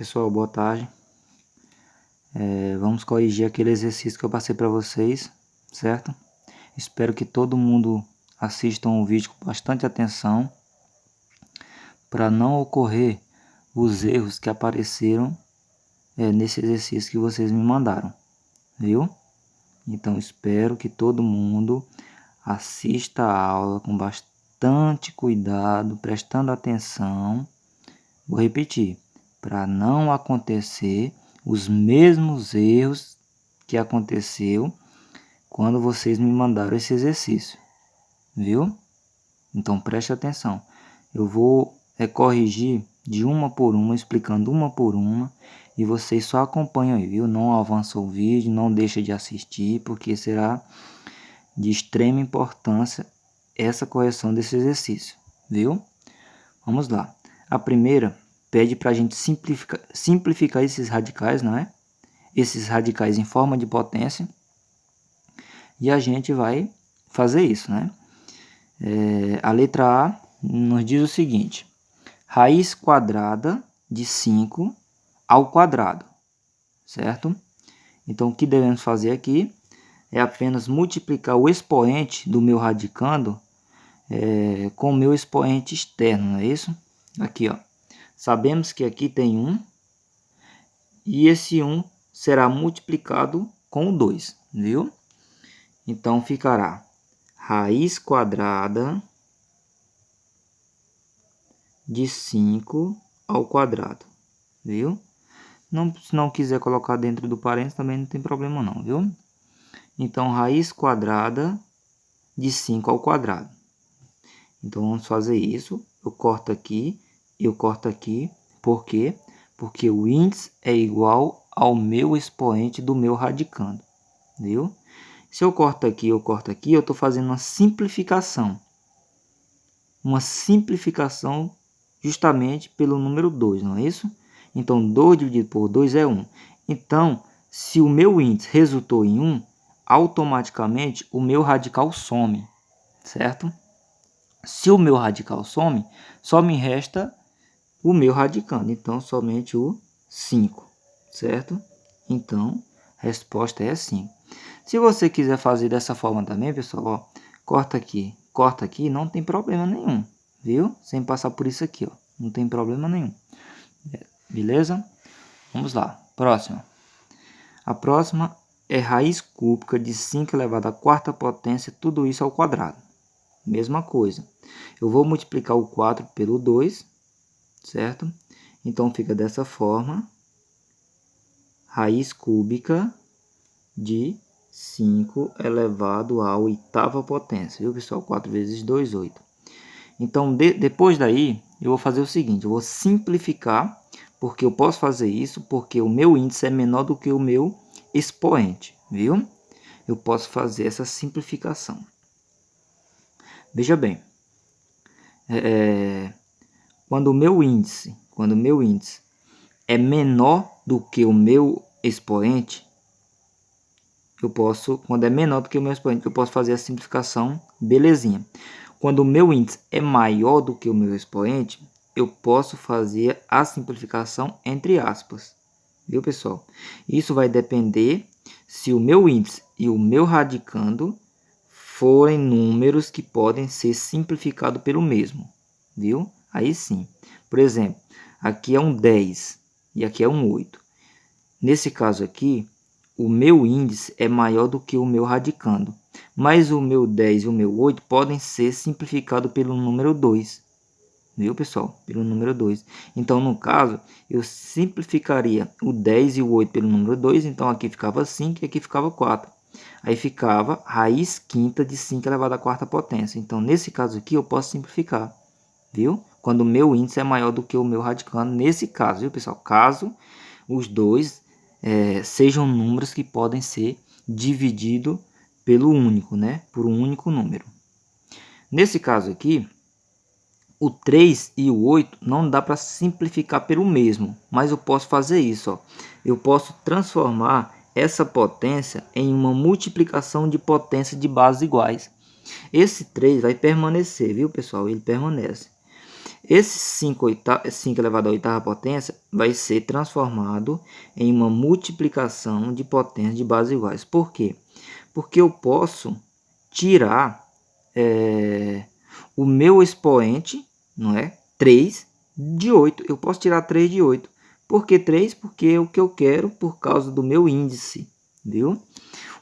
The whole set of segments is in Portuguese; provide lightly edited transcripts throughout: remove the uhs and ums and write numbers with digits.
Pessoal, boa tarde. Vamos corrigir aquele exercício que eu passei para vocês, certo? Espero que todo mundo assista o vídeo com bastante atenção para não ocorrer os erros que apareceram nesse exercício que vocês me mandaram, viu? Então espero que todo mundo assista a aula com bastante cuidado, prestando atenção. Vou repetir, para não acontecer os mesmos erros que aconteceu quando vocês me mandaram esse exercício, viu? Então preste atenção. Eu vou corrigir de uma por uma, explicando uma por uma, e vocês só acompanham aí, viu? Não avança o vídeo, não deixa de assistir, porque será de extrema importância essa correção desse exercício, viu? Vamos lá. A primeira pede para a gente simplificar esses radicais, não é? Esses radicais em forma de potência. E a gente vai fazer isso, né? A letra A nos diz o seguinte: raiz quadrada de 5 ao quadrado, certo? Então o que devemos fazer aqui é apenas multiplicar o expoente do meu radicando com o meu expoente externo, não é isso? Aqui, ó. Sabemos que aqui tem 1 e esse 1 será multiplicado com o 2, viu? Então ficará raiz quadrada de 5 ao quadrado, viu? Se não quiser colocar dentro do parênteses também não tem problema não, viu? Então raiz quadrada de 5 ao quadrado. Então vamos fazer isso. Eu corto aqui. Por quê? Porque o índice é igual ao meu expoente do meu radicando, viu? Se eu corto aqui, eu estou fazendo uma simplificação. Uma simplificação justamente pelo número 2, não é isso? Então 2 dividido por 2 é 1. Então, se o meu índice resultou em 1, automaticamente o meu radical some, certo? Se o meu radical some, só me resta o meu radicando, então somente o 5, certo? Então, a resposta é 5. Se você quiser fazer dessa forma também, pessoal, ó, corta aqui, não tem problema nenhum, viu? Sem passar por isso aqui, ó, não tem problema nenhum. Beleza? Vamos lá, próxima. A próxima é raiz cúbica de 5 elevado à quarta potência, tudo isso ao quadrado. Mesma coisa. Eu vou multiplicar o 4 pelo 2, certo? Então fica dessa forma: raiz cúbica de 5 elevado à oitava potência, viu, pessoal? 4 vezes 2, 8. Então, depois daí, eu vou fazer o seguinte: eu vou simplificar, porque eu posso fazer isso, porque o meu índice é menor do que o meu expoente, viu? Eu posso fazer essa simplificação. Veja bem, quando o meu índice é menor do que o meu expoente, quando é menor do que o meu expoente, eu posso fazer a simplificação, belezinha. Quando o meu índice é maior do que o meu expoente, eu posso fazer a simplificação entre aspas, viu, pessoal? Isso vai depender se o meu índice e o meu radicando forem números que podem ser simplificados pelo mesmo, viu? Aí sim. Por exemplo, aqui é um 10 e aqui é um 8. Nesse caso aqui, o meu índice é maior do que o meu radicando, mas o meu 10 e o meu 8 podem ser simplificados pelo número 2, viu, pessoal? Pelo número 2. Então, no caso, eu simplificaria o 10 e o 8 pelo número 2, então aqui ficava 5 e aqui ficava 4. Aí ficava raiz quinta de 5 elevado à quarta potência. Então, nesse caso aqui, eu posso simplificar, viu? Quando o meu índice é maior do que o meu radicando, nesse caso, viu, pessoal? Caso os dois sejam números que podem ser divididos pelo único, né? Por um único número. Nesse caso aqui, o 3 e o 8 não dá para simplificar pelo mesmo, mas eu posso fazer isso, ó. Eu posso transformar essa potência em uma multiplicação de potência de bases iguais. Esse 3 vai permanecer, viu, pessoal? Ele permanece. Esse 5 elevado à oitava potência vai ser transformado em uma multiplicação de potências de bases iguais. Por quê? Porque eu posso tirar o meu expoente, não é? 3 de 8. Eu posso tirar 3 de 8. Por que 3? Porque é o que eu quero por causa do meu índice, viu?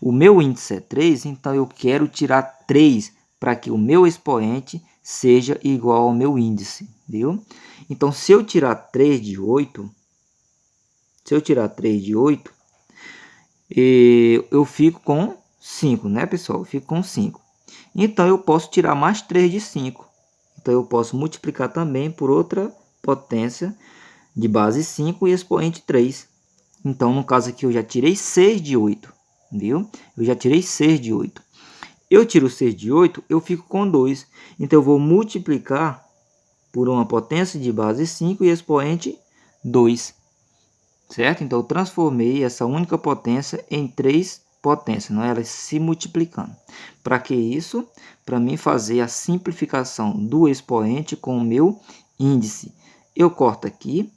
O meu índice é 3, então eu quero tirar 3 para que o meu expoente seja igual ao meu índice, viu? Então, se eu tirar 3 de 8, eu fico com 5, né, pessoal? Eu fico com 5. Então, eu posso tirar mais 3 de 5. Então, eu posso multiplicar também por outra potência de base 5 e expoente 3. Então, no caso aqui, eu já tirei 6 de 8, viu? Eu já tirei 6 de 8. Eu tiro 6 de 8, eu fico com 2. Então, eu vou multiplicar por uma potência de base 5 e expoente 2. Certo? Então, eu transformei essa única potência em 3 potências, não é? Elas se multiplicando. Para que isso? Para mim fazer a simplificação do expoente com o meu índice. Eu corto aqui,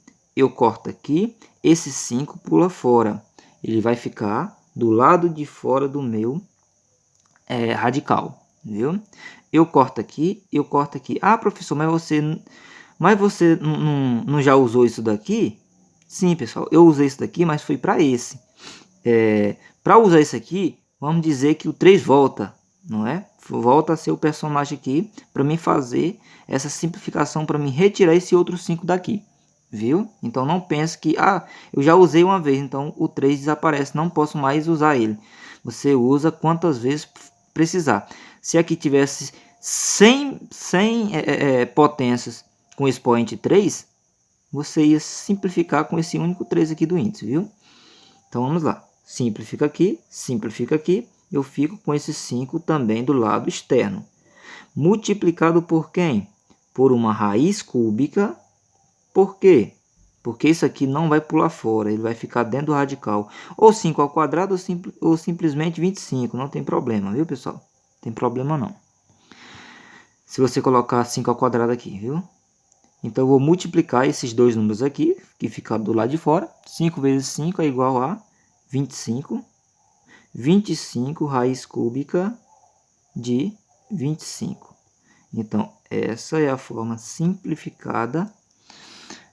esse 5 pula fora. Ele vai ficar do lado de fora do meu radical, viu? Eu corto aqui. Ah, professor, mas você não já usou isso daqui? Sim, pessoal, eu usei isso daqui, mas foi para esse. Para usar isso aqui, vamos dizer que o 3 volta, não é? Volta a ser o personagem aqui para mim fazer essa simplificação, para mim retirar esse outro 5 daqui, viu? Então não pense que, eu já usei uma vez, então o 3 desaparece, não posso mais usar ele. Você usa quantas vezes precisar. Se aqui tivesse 100 potências com expoente 3, você ia simplificar com esse único 3 aqui do índice, viu? Então vamos lá. Simplifica aqui, eu fico com esse 5 também do lado externo. Multiplicado por quem? Por uma raiz cúbica. Por quê? Porque isso aqui não vai pular fora, ele vai ficar dentro do radical. Ou 5 ao quadrado ou simplesmente 25, não tem problema, viu, pessoal? Não tem problema não. Se você colocar 5 ao quadrado aqui, viu? Então, eu vou multiplicar esses dois números aqui, que ficaram do lado de fora. 5 vezes 5 é igual a 25. 25 raiz cúbica de 25. Então, essa é a forma simplificada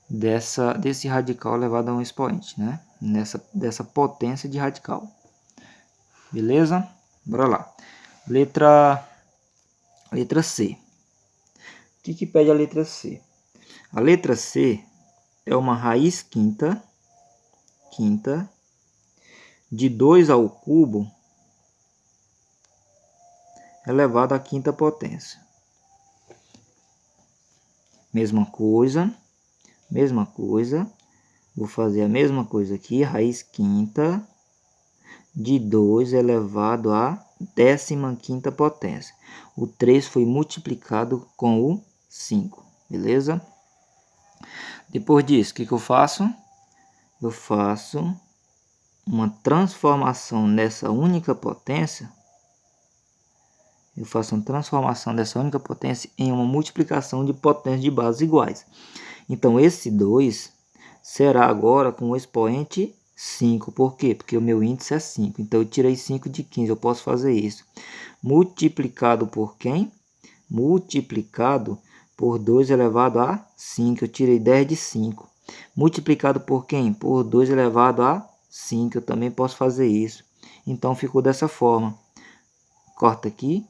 desse radical elevado a um expoente, né? Dessa potência de radical. Beleza? Bora lá. Letra C. O que pede a letra C? A letra C é uma raiz quinta de 2 ao cubo elevado à quinta potência. Mesma coisa. Vou fazer a mesma coisa aqui, raiz quinta de 2 elevado à 15ª potência. O 3 foi multiplicado com o 5, beleza? Depois disso, o que eu faço? Eu faço uma transformação nessa única potência. Em uma multiplicação de potências de bases iguais. Então, esse 2 será agora com o expoente 5. Por quê? Porque o meu índice é 5. Então, eu tirei 5 de 15. Eu posso fazer isso. Multiplicado por quem? Multiplicado por 2 elevado a 5. Eu tirei 10 de 5. Multiplicado por quem? Por 2 elevado a 5. Eu também posso fazer isso. Então, ficou dessa forma. Corta aqui.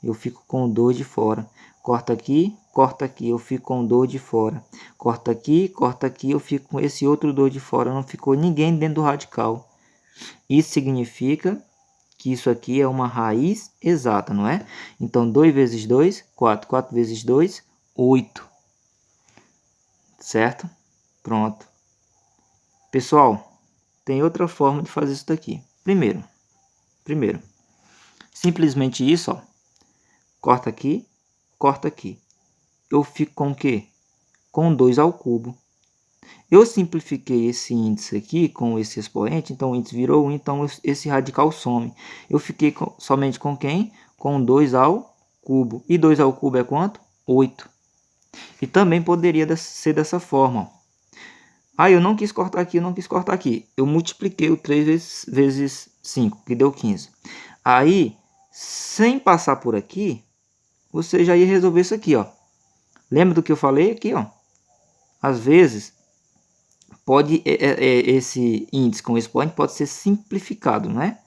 Eu fico com 2 de fora. Corta aqui, eu fico com 2 de fora. Corta aqui, eu fico com esse outro 2 de fora. Não ficou ninguém dentro do radical. Isso significa que isso aqui é uma raiz exata, não é? Então, 2 vezes 2, 4. 4 vezes 2, 8. Certo? Pronto. Pessoal, tem outra forma de fazer isso daqui. Primeiro, simplesmente isso, ó. Corta aqui. Eu fico com o quê? Com 2 ao cubo. Eu simplifiquei esse índice aqui com esse expoente, então o índice virou 1, então esse radical some. Eu fiquei somente com quem? Com 2 ao cubo. E 2 ao cubo é quanto? 8. E também poderia ser dessa forma. Ah, eu não quis cortar aqui, eu não quis cortar aqui. Eu multipliquei o 3 vezes 5, que deu 15. Aí, sem passar por aqui, você já ia resolver isso aqui, ó. Lembra do que eu falei aqui, ó? Às vezes, esse índice com expoente pode ser simplificado, né?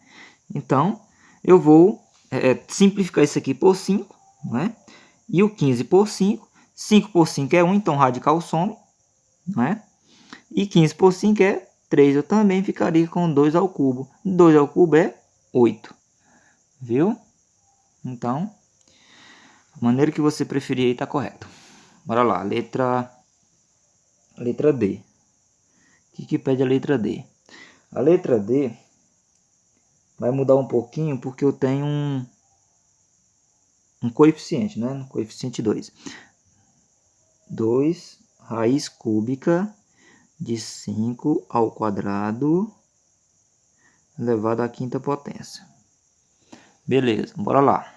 Então, eu vou simplificar isso aqui por 5, né? E o 15 por 5. 5 por 5 é 1, então radical some, né? E 15 por 5 é 3. Eu também ficaria com 2 ao cubo. 2 ao cubo é 8. Viu? Então, a maneira que você preferir aí está correto. Bora lá, letra D. O que pede a letra D? A letra D vai mudar um pouquinho porque eu tenho um coeficiente, né? Um coeficiente 2. 2 raiz cúbica de 5 ao quadrado elevado à quinta potência. Beleza, bora lá.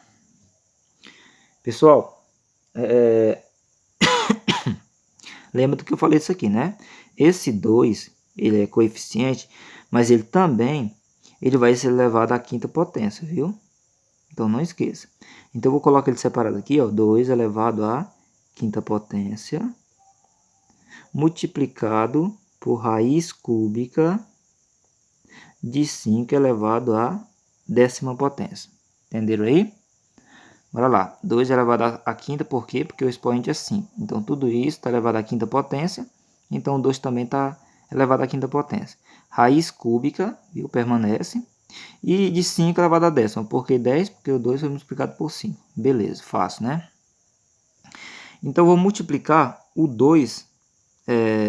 Pessoal, lembra do que eu falei isso aqui, né? Esse 2, ele é coeficiente, mas ele também vai ser elevado à quinta potência, viu? Então não esqueça. Então eu vou colocar ele separado aqui, ó, 2 elevado à quinta potência multiplicado por raiz cúbica de 5 elevado à décima potência. Entenderam aí? Bora lá. 2 elevado à quinta, por quê? Porque o expoente é 5. Então, tudo isso está elevado à quinta potência. Então, o 2 também está elevado à quinta potência. Raiz cúbica, viu? Permanece. E de 5 elevado à décima. Por que 10? Porque o 2 foi multiplicado por 5. Beleza, fácil, né? Então, eu vou multiplicar o 2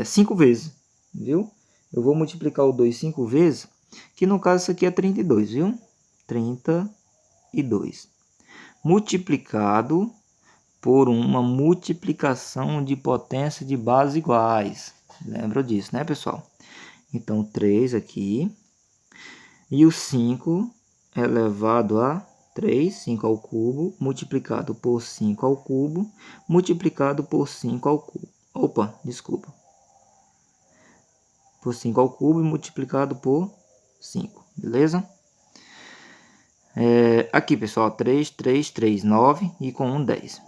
5 vezes, viu? Eu vou multiplicar o 2 5 vezes, que no caso isso aqui é 32, viu? 32. Multiplicado por uma multiplicação de potência de bases iguais. Lembra disso, né, pessoal? Então, 3 aqui. E o 5 elevado a 3, 5 ao cubo, multiplicado por 5 ao cubo, multiplicado por 5 ao cubo. Opa, desculpa. Por 5 ao cubo e multiplicado por 5, beleza? Aqui, pessoal, 3, 3, 3, 9 e com 1, 10.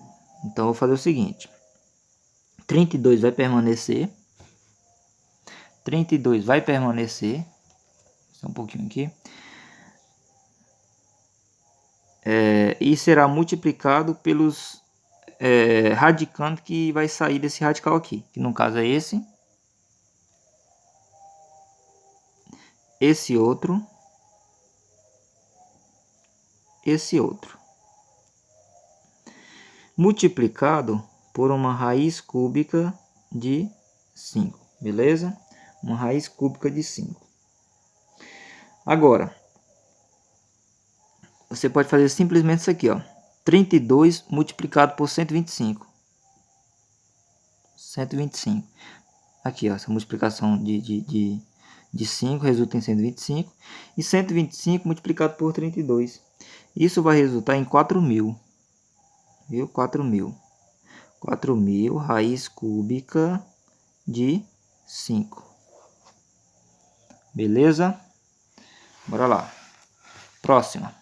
Então, eu vou fazer o seguinte. 32 vai permanecer. 32 vai permanecer. Só um pouquinho aqui. E será multiplicado pelos radicando que vai sair desse radical aqui. Que no caso é esse. Esse outro. Esse outro. Multiplicado por uma raiz cúbica de 5, beleza? Uma raiz cúbica de 5. Agora, você pode fazer simplesmente isso aqui, ó. 32 multiplicado por 125. 125. Aqui, ó, essa multiplicação de 5 resulta em 125. E 125 multiplicado por 32. Isso vai resultar em 4.000. Viu? 4.000. 4.000 raiz cúbica de 5. Beleza? Bora lá. Próxima.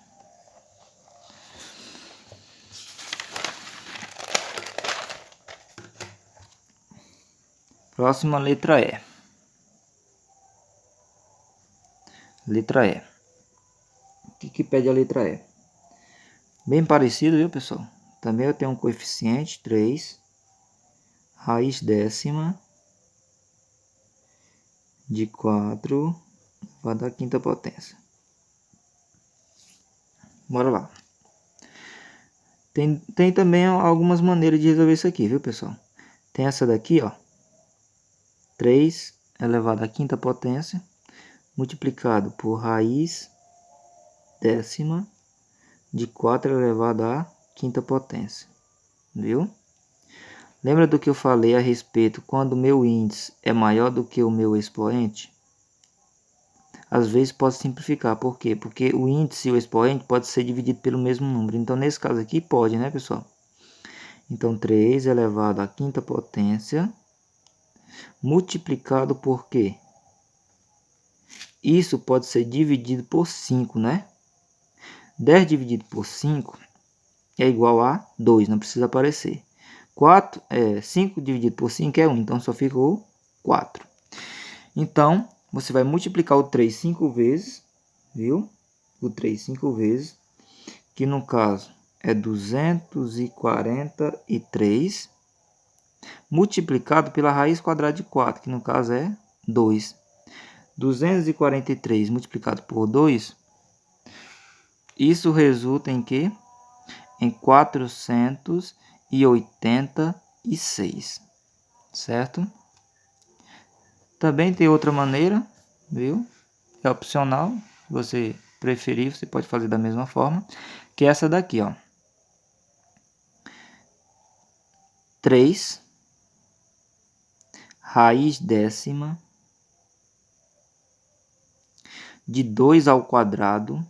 Próxima, letra E. Letra E. O que pede a letra E? Bem parecido, viu, pessoal? Também eu tenho um coeficiente 3, raiz décima de 4 elevado à quinta potência. Bora lá. Tem também algumas maneiras de resolver isso aqui, viu, pessoal? Tem essa daqui, ó. 3 elevado à quinta potência multiplicado por raiz décima de 4 elevado à quinta potência. Viu? Lembra do que eu falei a respeito quando o meu índice é maior do que o meu expoente? Às vezes pode simplificar. Por quê? Porque o índice e o expoente pode ser dividido pelo mesmo número. Então, nesse caso aqui, pode, né, pessoal? Então, 3 elevado à quinta potência, multiplicado por quê? Isso pode ser dividido por 5, né? 10 dividido por 5 é igual a 2, não precisa aparecer. 5 dividido por 5 é 1, então só ficou 4. Então, você vai multiplicar o 3 5 vezes, viu? O 3 5 vezes, que no caso é 243, multiplicado pela raiz quadrada de 4, que no caso é 2. 243 multiplicado por 2, isso resulta em quê? Em 486, certo? Também tem outra maneira, viu? É opcional, se você preferir, você pode fazer da mesma forma, que é essa daqui, ó. 3 raiz décima de 2 ao quadrado,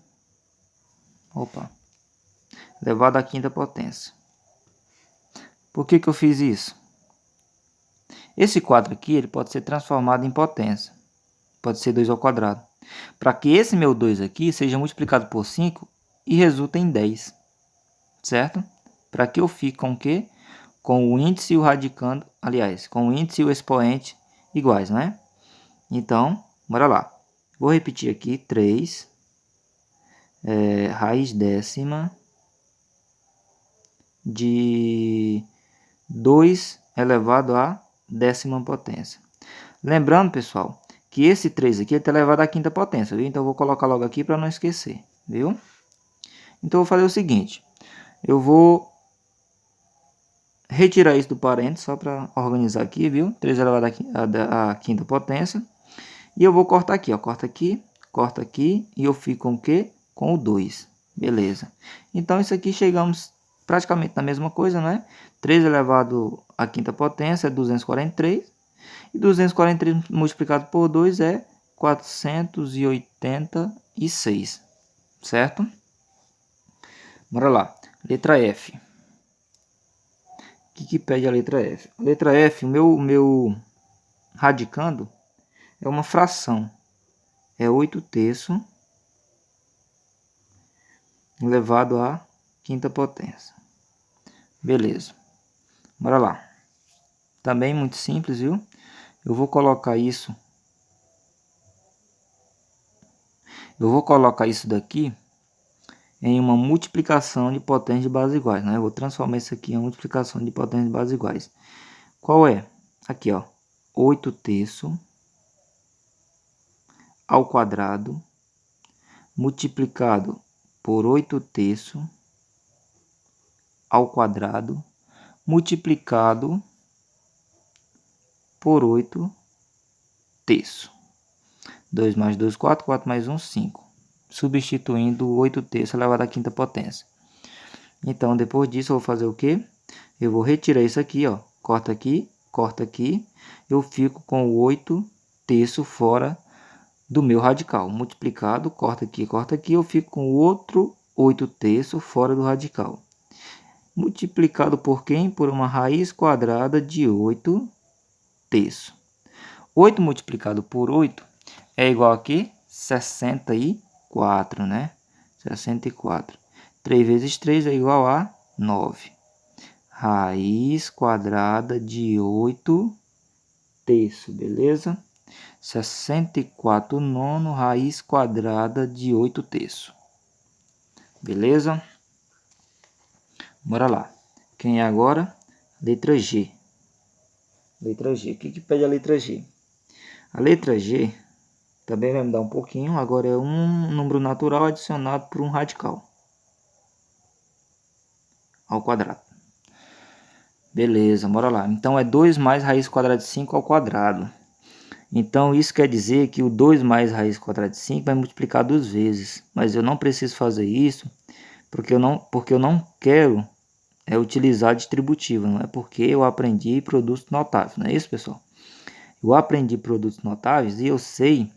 elevado à quinta potência. Por que eu fiz isso? Esse 4 aqui, ele pode ser transformado em potência. Pode ser 2 ao quadrado. Para que esse meu 2 aqui seja multiplicado por 5 e resulte em 10. Certo? Para que eu fique com o quê? Com o índice e o radicando, aliás, com o índice e o expoente iguais, né? Então, bora lá. Vou repetir aqui, 3 raiz décima de 2 elevado à décima potência. Lembrando, pessoal, que esse 3 aqui está elevado à quinta potência, viu? Então, eu vou colocar logo aqui para não esquecer, viu? Então, eu vou fazer o seguinte. Eu vou retirar isso do parênteses, só para organizar aqui, viu? 3 elevado à quinta potência. E eu vou cortar aqui, ó. Corta aqui e eu fico com o quê? Com o 2. Beleza. Então, isso aqui chegamos praticamente na mesma coisa, né? 3 elevado à quinta potência é 243. E 243 multiplicado por 2 é 486. Certo? Bora lá. Letra F. O que pede a letra F? A letra F, o meu radicando é uma fração. É 8/3 elevado à quinta potência. Beleza. Bora lá. Também muito simples, viu? Eu vou colocar isso daqui em uma multiplicação de potências de bases iguais, né? Eu vou transformar isso aqui em uma multiplicação de potências de bases iguais. Qual é? Aqui, ó. 8/3 ao quadrado multiplicado por 8/3 ao quadrado multiplicado por 8/3. 2 mais 2, 4. 4 mais 1, 5. Substituindo o 8/3 elevado à quinta potência. Então, depois disso, eu vou fazer o quê? Eu vou retirar isso aqui, ó. Corta aqui. Eu fico com o 8/3 fora do meu radical. Multiplicado, corta aqui. Eu fico com o outro 8/3 fora do radical. Multiplicado por quem? Por uma raiz quadrada de 8/3. 8 multiplicado por 8 é igual a quê? 64, né? 64. 3 vezes 3 é igual a 9. Raiz quadrada de 8/3, beleza? 64 nono raiz quadrada de 8/3. Beleza? Bora lá. Quem é agora? Letra G. Letra G. O que pede a letra G? A letra G também vai mudar um pouquinho. Agora é um número natural adicionado por um radical ao quadrado. Beleza, bora lá. Então, é 2 mais raiz quadrada de 5 ao quadrado. Então, isso quer dizer que o 2 mais raiz quadrada de 5 vai multiplicar 2 vezes. Mas eu não preciso fazer isso porque eu não quero utilizar distributiva. Não é porque eu aprendi produtos notáveis. Não é isso, pessoal? Eu aprendi produtos notáveis e eu sei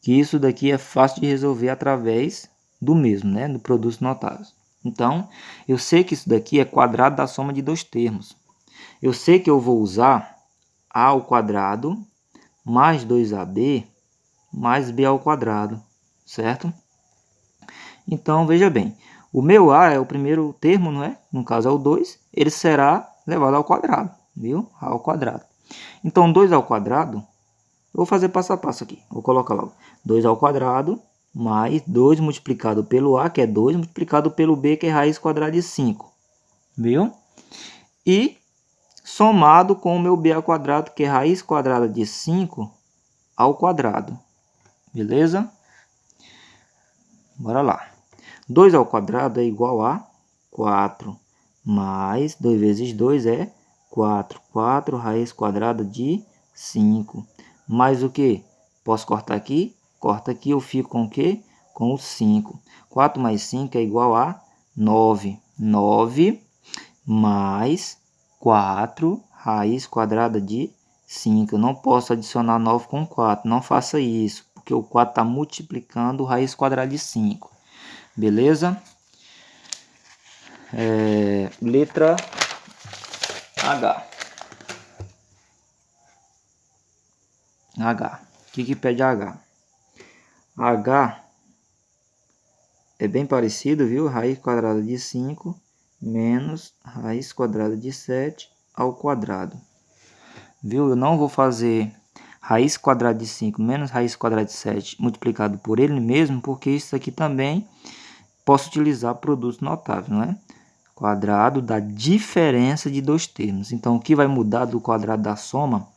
que isso daqui é fácil de resolver através do mesmo, né? Do produtos notáveis. Então, eu sei que isso daqui é quadrado da soma de dois termos. Eu sei que eu vou usar a ao quadrado mais 2ab mais b ao quadrado, certo? Então, veja bem, o meu a é o primeiro termo, não é? No caso é o 2, ele será levado ao quadrado, viu? A ao quadrado. Então, 2 ao quadrado, eu vou fazer passo a passo aqui. Vou colocar logo 2 ao quadrado mais 2 multiplicado pelo a, que é 2, multiplicado pelo b, que é raiz quadrada de 5. Viu? E somado com o meu b ao quadrado, que é raiz quadrada de 5 ao quadrado. Beleza? Bora lá. 2 ao quadrado é igual a 4, mais 2 vezes 2 é 4. 4 raiz quadrada de 5. Mais o que? Posso cortar aqui? Corta aqui, eu fico com o quê? Com o 5. 4 mais 5 é igual a 9. 9 mais 4 raiz quadrada de 5. Eu não posso adicionar 9 com 4. Não faça isso, porque o 4 está multiplicando raiz quadrada de 5. Beleza? Letra H. H. O que pede H? H é bem parecido, viu? Raiz quadrada de 5 menos raiz quadrada de 7 ao quadrado. Viu? Eu não vou fazer raiz quadrada de 5 menos raiz quadrada de 7 multiplicado por ele mesmo, porque isso aqui também posso utilizar produtos notáveis, não é? Quadrado da diferença de dois termos. Então, o que vai mudar do quadrado da soma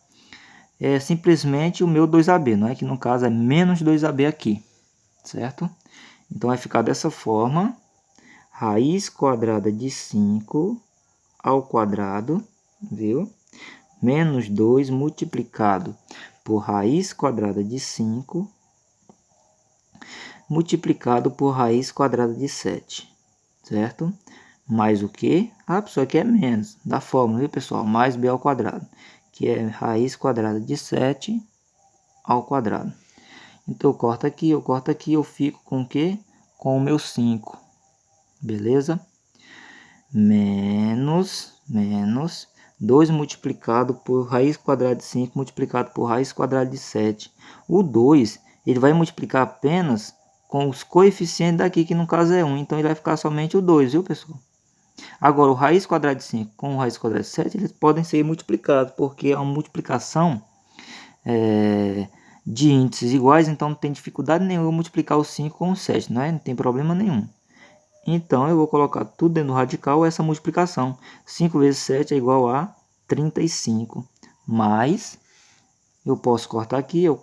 é simplesmente o meu 2ab, não é? Que no caso é menos 2ab aqui, certo? Então, vai ficar dessa forma, raiz quadrada de 5 ao quadrado, viu? Menos 2 multiplicado por raiz quadrada de 5 multiplicado por raiz quadrada de 7, certo? Mais o que? A pessoa quer menos da fórmula, viu, pessoal? Mais b ao quadrado, que é raiz quadrada de 7 ao quadrado. Então, eu corto aqui, eu fico com o quê? Com o meu 5, beleza? Menos 2 multiplicado por raiz quadrada de 5 multiplicado por raiz quadrada de 7. O 2, ele vai multiplicar apenas com os coeficientes daqui, que no caso é 1. Então, ele vai ficar somente o 2, viu, pessoal? Agora, o raiz quadrada de 5 com o raiz quadrada de 7, eles podem ser multiplicados, porque é uma multiplicação de índices iguais, então não tem dificuldade nenhuma multiplicar o 5 com o 7, não tem problema nenhum. Então, eu vou colocar tudo dentro do radical, essa multiplicação. 5 vezes 7 é igual a 35. Mas, eu posso cortar aqui, eu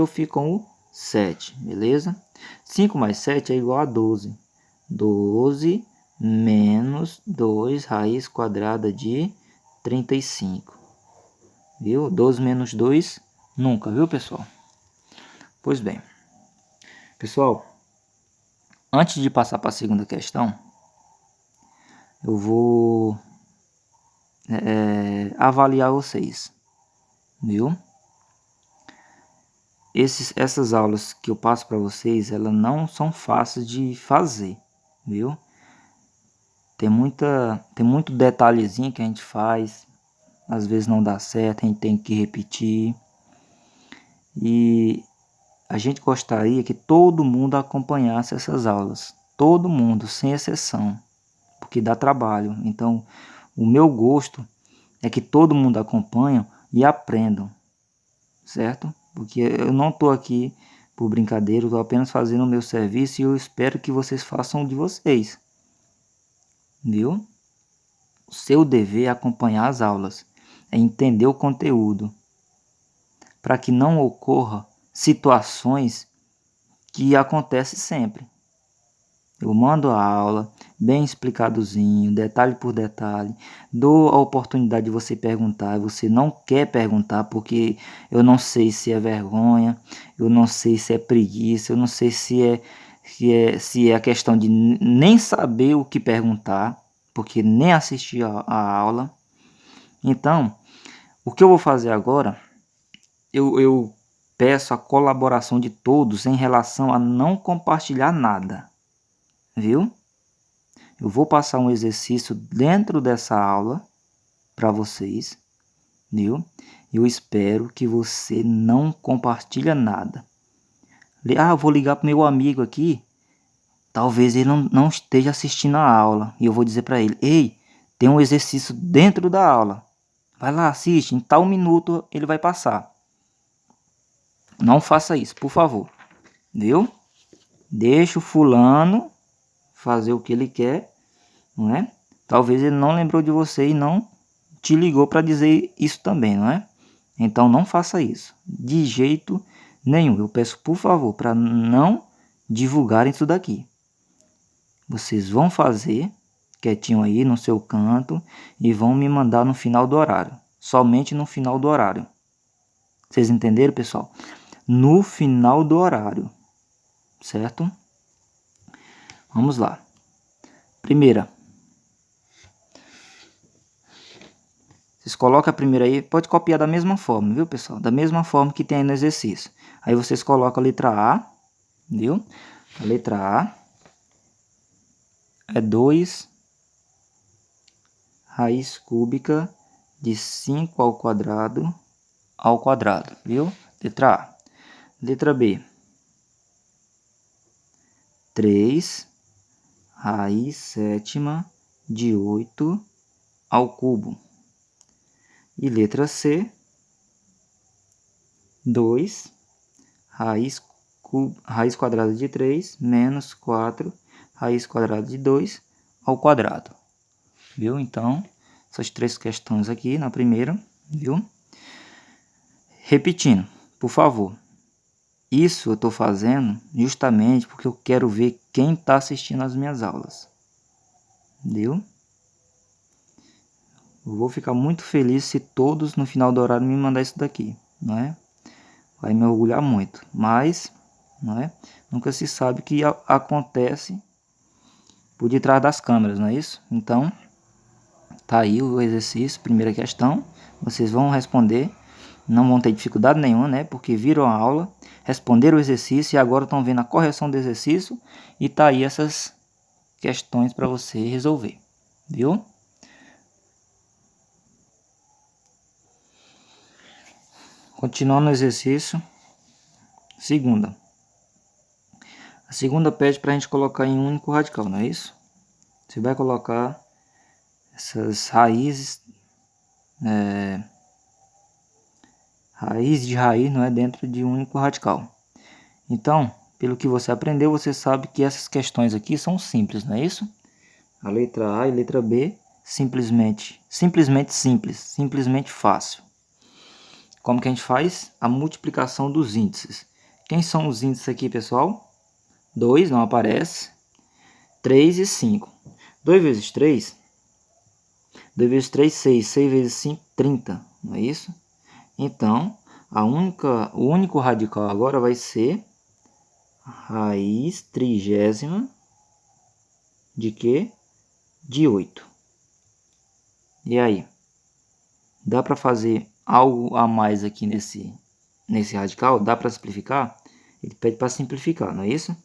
fico com o 7, beleza? 5 mais 7 é igual a 12. 12 menos 2 raiz quadrada de 35. Viu? 12 menos 2, nunca, viu, pessoal? Pois bem. Pessoal, antes de passar para a segunda questão, eu vou avaliar vocês, viu? Essas aulas que eu passo para vocês, elas não são fáceis de fazer, viu? Tem muito detalhezinho que a gente faz, às vezes não dá certo, a gente tem que repetir. E a gente gostaria que todo mundo acompanhasse essas aulas, todo mundo, sem exceção, porque dá trabalho. Então, o meu gosto é que todo mundo acompanhe e aprendam, certo? Porque eu não estou aqui por brincadeira, estou apenas fazendo o meu serviço e eu espero que vocês façam o de vocês, viu? O seu dever é acompanhar as aulas, é entender o conteúdo, para que não ocorra situações que acontecem sempre. Eu mando a aula bem explicadozinho, detalhe por detalhe, dou a oportunidade de você perguntar, você não quer perguntar porque eu não sei se é vergonha, eu não sei se é preguiça, eu não sei se é a questão de nem saber o que perguntar, porque nem assisti a aula. Então, o que eu vou fazer agora, eu peço a colaboração de todos em relação a não compartilhar nada, viu? Eu vou passar um exercício dentro dessa aula para vocês, viu? Eu espero que você não compartilhe nada. Eu vou ligar para meu amigo aqui. Talvez ele não esteja assistindo a aula. E eu vou dizer para ele: ei, tem um exercício dentro da aula. Vai lá, assiste. Em tal minuto ele vai passar. Não faça isso, por favor. Viu? Deixa o fulano fazer o que ele quer, não é? Talvez ele não lembrou de você e não te ligou para dizer isso também, não é? Então não faça isso. De jeito nenhum. Eu peço por favor para não divulgarem isso daqui. Vocês vão fazer quietinho aí no seu canto e vão me mandar no final do horário. Somente no final do horário. Vocês entenderam, pessoal? No final do horário. Certo? Vamos lá. Primeira. Vocês colocam a primeira aí, pode copiar da mesma forma, viu, pessoal? Da mesma forma que tem aí no exercício. Aí vocês colocam a letra A, viu? A letra A é 2 raiz cúbica de 5 ao quadrado, viu? Letra A. Letra B. 3 raiz sétima de 8 ao cubo. E letra C, 2 raiz quadrada de 3 menos 4 raiz quadrada de 2 ao quadrado. Viu? Então, essas três questões aqui na primeira, viu? Repetindo, por favor. Isso eu estou fazendo justamente porque eu quero ver quem está assistindo as minhas aulas. Viu? Eu vou ficar muito feliz se todos no final do horário me mandar isso daqui, não é? Vai me orgulhar muito, mas, não é? Nunca se sabe o que acontece por detrás das câmeras, não é isso? Então, tá aí o exercício, primeira questão, vocês vão responder, não vão ter dificuldade nenhuma, né? Porque viram a aula, responderam o exercício e agora estão vendo a correção do exercício e tá aí essas questões para você resolver, viu? Continuando o exercício, segunda. A segunda pede para a gente colocar em um único radical, não é isso? Você vai colocar essas raízes, raiz de raiz, não é, dentro de um único radical. Então, pelo que você aprendeu, você sabe que essas questões aqui são simples, não é isso? A letra A e a letra B, simplesmente simples, simplesmente fácil. Como que a gente faz? A multiplicação dos índices. Quem são os índices aqui, pessoal? 2, não aparece. 3 e 5. 2 vezes 3. 2 vezes 3, 6. 6 vezes 5, 30. Não é isso? Então, o único radical agora vai ser raiz trigésima de quê? De 8. E aí? Dá para fazer algo a mais aqui nesse radical? Dá para simplificar? Ele pede para simplificar, não é isso?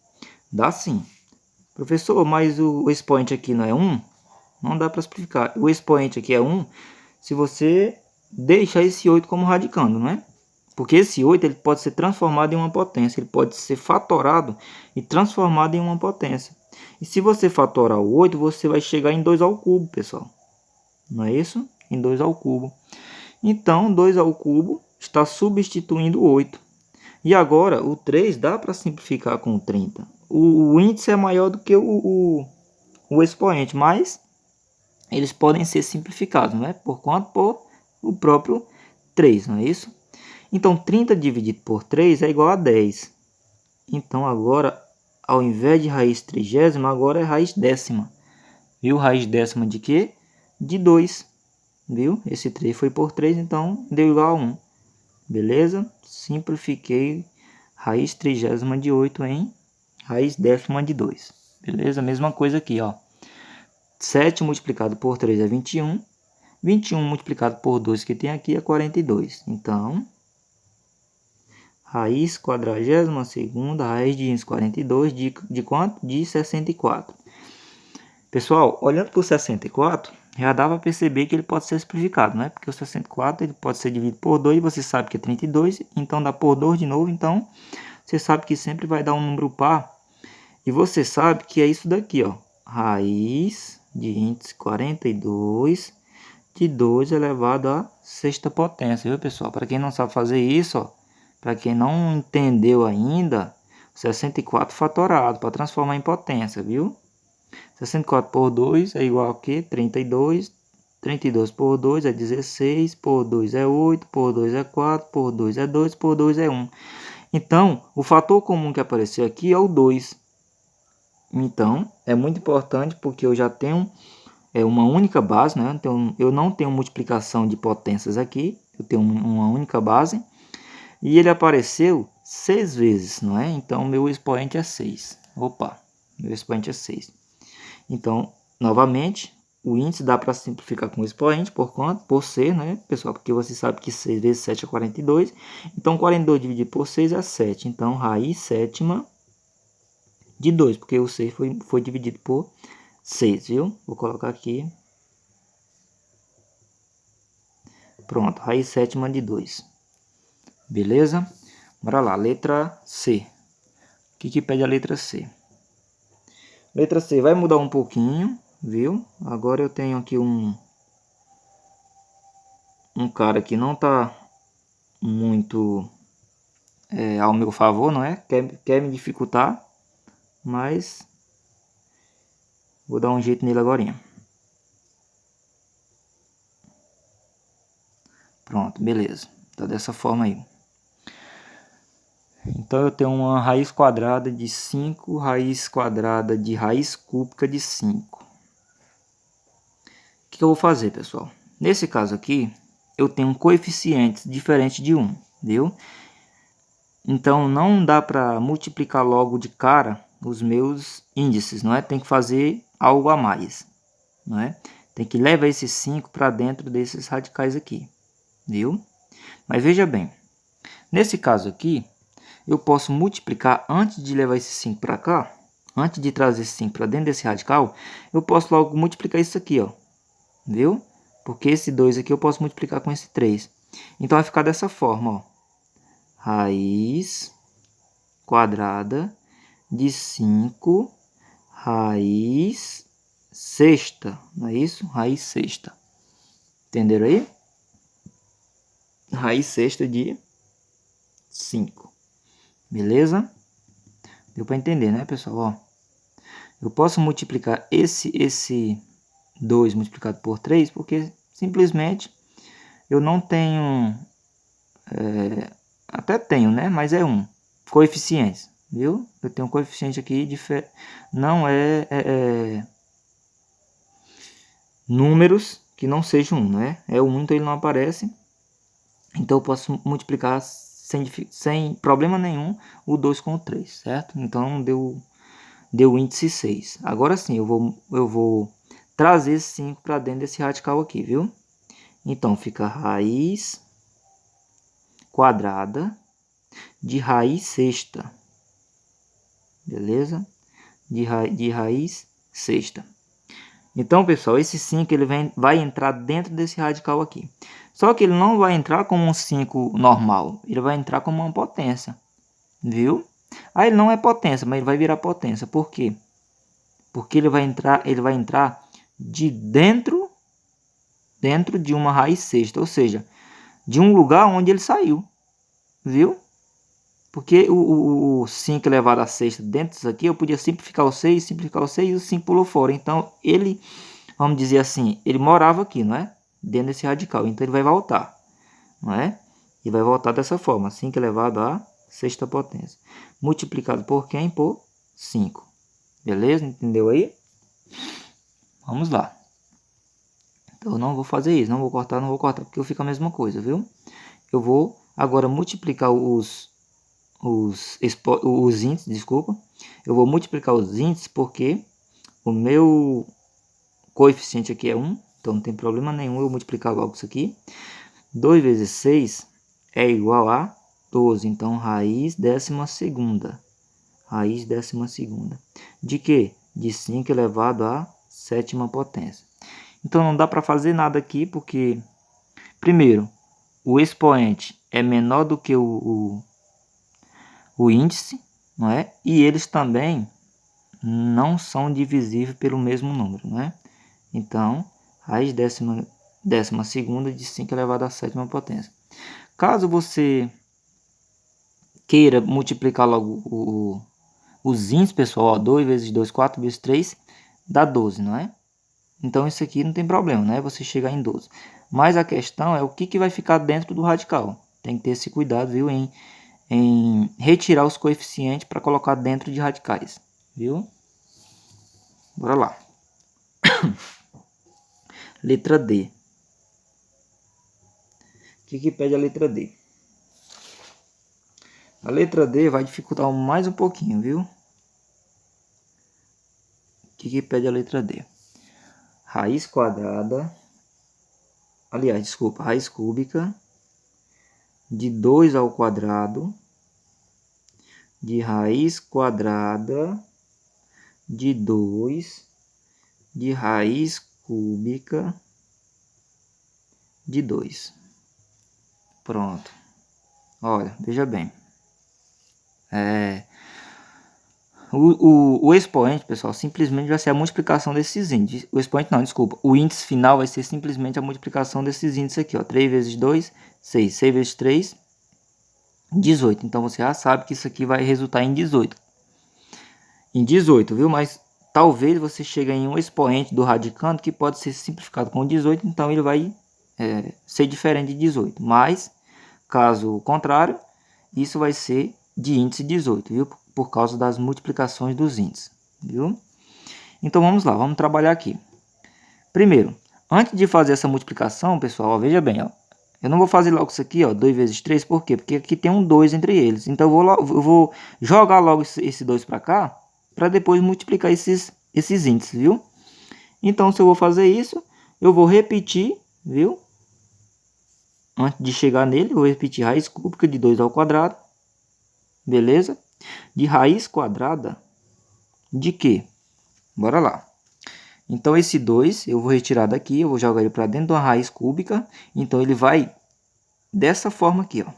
Dá sim. Professor, mas o expoente aqui não é 1? Não dá para simplificar. O expoente aqui é 1 se você deixar esse 8 como radicando, não é? Porque esse 8 ele pode ser transformado em uma potência. Ele pode ser fatorado e transformado em uma potência. E se você fatorar o 8, você vai chegar em 2 ao cubo, pessoal. Não é isso? Em 2 ao cubo. Então, 2 ao cubo está substituindo o 8. E agora, o 3 dá para simplificar com o 30. O índice é maior do que o expoente, mas eles podem ser simplificados, não é? Por quanto? Por o próprio 3, não é isso? Então, 30 dividido por 3 é igual a 10. Então, agora, ao invés de raiz trigésima, agora é raiz décima. Viu? Raiz décima de quê? De 2. Viu? Esse 3 foi por 3, então deu igual a 1. Beleza? Simplifiquei raiz trigésima de 8 em raiz décima de 2. Beleza? Mesma coisa aqui, ó. 7 multiplicado por 3 é 21. 21 multiplicado por 2 que tem aqui é 42. Então, raiz quadragésima segunda, raiz de 42 de quanto? De 64. Pessoal, olhando para o 64, já dá para perceber que ele pode ser simplificado, né? Porque o 64 ele pode ser dividido por 2, você sabe que é 32, então dá por 2 de novo, então você sabe que sempre vai dar um número par. E você sabe que é isso daqui, ó. Raiz de índice 42 de 2 elevado à sexta potência, viu, pessoal? Para quem não sabe fazer isso, ó, para quem não entendeu ainda, 64 fatorado para transformar em potência, viu? 64 por 2 é igual a quê? 32. 32 por 2 é 16, por 2 é 8, por 2 é 4, por 2 é 2, por 2 é 1. Então, o fator comum que apareceu aqui é o 2. Então, é muito importante porque eu já tenho uma única base, né? Então, eu não tenho multiplicação de potências aqui, eu tenho uma única base. E ele apareceu 6 vezes, não é? Então, meu expoente é 6. Opa, meu expoente é 6. Então, novamente, o índice dá para simplificar com o expoente, por quanto? Por ser, né, pessoal? Porque você sabe que 6 vezes 7 é 42. Então, 42 dividido por 6 é 7. Então, raiz sétima de 2, porque o 6 foi dividido por 6, viu? Vou colocar aqui. Pronto, raiz sétima de 2. Beleza? Bora lá, letra C. O que pede a letra C? Letra C vai mudar um pouquinho, viu? Agora eu tenho aqui um cara que não está muito ao meu favor, não é? Quer me dificultar, mas vou dar um jeito nele agora. Pronto, beleza. Tá dessa forma aí. Então eu tenho uma raiz quadrada de 5, raiz quadrada de raiz cúbica de 5. O que eu vou fazer, pessoal? Nesse caso aqui, eu tenho um coeficiente diferente de 1, viu? Então não dá para multiplicar logo de cara os meus índices, não é? Tem que fazer algo a mais, não é? Tem que levar esses 5 para dentro desses radicais aqui, viu? Mas veja bem, nesse caso aqui, eu posso multiplicar antes de levar esses 5 para cá, antes de trazer esses 5 para dentro desse radical, eu posso logo multiplicar isso aqui, ó, viu? Porque esse 2 aqui eu posso multiplicar com esse 3. Então vai ficar dessa forma, ó. Raiz quadrada de 5 raiz sexta, não é isso? Raiz sexta. Entenderam aí? Raiz sexta de 5. Beleza? Deu para entender, né, pessoal? Ó, eu posso multiplicar esse 2 multiplicado por 3, porque simplesmente eu não tenho... até tenho, né? Mas é 1. Coeficientes, viu? Eu tenho um coeficiente aqui, não números que não sejam 1, né? É 1, então ele não aparece. Então eu posso multiplicar sem problema nenhum o 2 com o 3, certo? Então deu índice 6. Agora sim, eu vou trazer esse 5 para dentro desse radical aqui, viu? Então fica raiz quadrada de raiz sexta. Beleza? De raiz sexta. Então, pessoal, esse 5 ele vai entrar dentro desse radical aqui. Só que ele não vai entrar como um 5 normal. Ele vai entrar como uma potência. Viu? Aí ele não é potência, mas ele vai virar potência. Por quê? Porque ele vai entrar de dentro de uma raiz sexta. Ou seja, de um lugar onde ele saiu. Viu? Porque o 5 elevado a sexta dentro disso aqui, eu podia simplificar o 6 e o 5 pulou fora. Então, ele, vamos dizer assim, ele morava aqui, não é? Dentro desse radical. Então, ele vai voltar, não é? E vai voltar dessa forma, 5 elevado a sexta potência. Multiplicado por quem? Por 5. Beleza? Entendeu aí? Vamos lá. Então, eu não vou fazer isso, não vou cortar, porque fica a mesma coisa, viu? Eu vou agora multiplicar os índices, desculpa. Eu vou multiplicar os índices porque o meu coeficiente aqui é 1, então não tem problema nenhum eu multiplicar logo isso aqui. 2 vezes 6 é igual a 12, então raiz 12ª. Raiz 12ª. De que? De 5 elevado a sétima potência. Então não dá para fazer nada aqui, porque, primeiro, o expoente é menor do que o índice, não é? E eles também não são divisíveis pelo mesmo número, não é? Então, raiz décima segunda de 5 elevado à sétima potência. Caso você queira multiplicar logo os índices, pessoal, ó, 2 vezes 2, 4 vezes 3, dá 12, não é? Então isso aqui não tem problema, né? Você chegar em 12. Mas a questão é o que vai ficar dentro do radical. Tem que ter esse cuidado, viu? Em retirar os coeficientes para colocar dentro de radicais, viu? Bora lá. Letra D. O que pede a letra D? A letra D vai dificultar mais um pouquinho, viu? O que pede a letra D? Raiz quadrada, aliás, desculpa, raiz cúbica de 2 ao quadrado de raiz quadrada de 2 de raiz cúbica de 2. Pronto. Olha, veja bem. O expoente, pessoal, simplesmente vai ser a multiplicação desses índices. O expoente não, desculpa. O índice final vai ser simplesmente a multiplicação desses índices aqui, ó. 3 vezes 2, 6. 6 vezes 3, 18. Então, você já sabe que isso aqui vai resultar em 18. Em 18, viu? Mas talvez você chegue em um expoente do radicando que pode ser simplificado com 18. Então, ele vai ser diferente de 18. Mas, caso contrário, isso vai ser de índice 18, viu? Por causa das multiplicações dos índices, viu? Então vamos lá, vamos trabalhar aqui. Primeiro, antes de fazer essa multiplicação, pessoal, ó, veja bem, ó, eu não vou fazer logo isso aqui, ó, 2 vezes 3, por quê? Porque aqui tem um 2 entre eles. Então eu vou jogar logo esse 2 para cá, para depois multiplicar esses índices, viu? Então se eu vou fazer isso, eu vou repetir, viu? Antes de chegar nele, eu vou repetir raiz cúbica de 2 ao quadrado, beleza? De raiz quadrada de quê? Bora lá. Então, esse 2 eu vou retirar daqui, eu vou jogar ele para dentro de uma raiz cúbica. Então, ele vai dessa forma aqui, ó.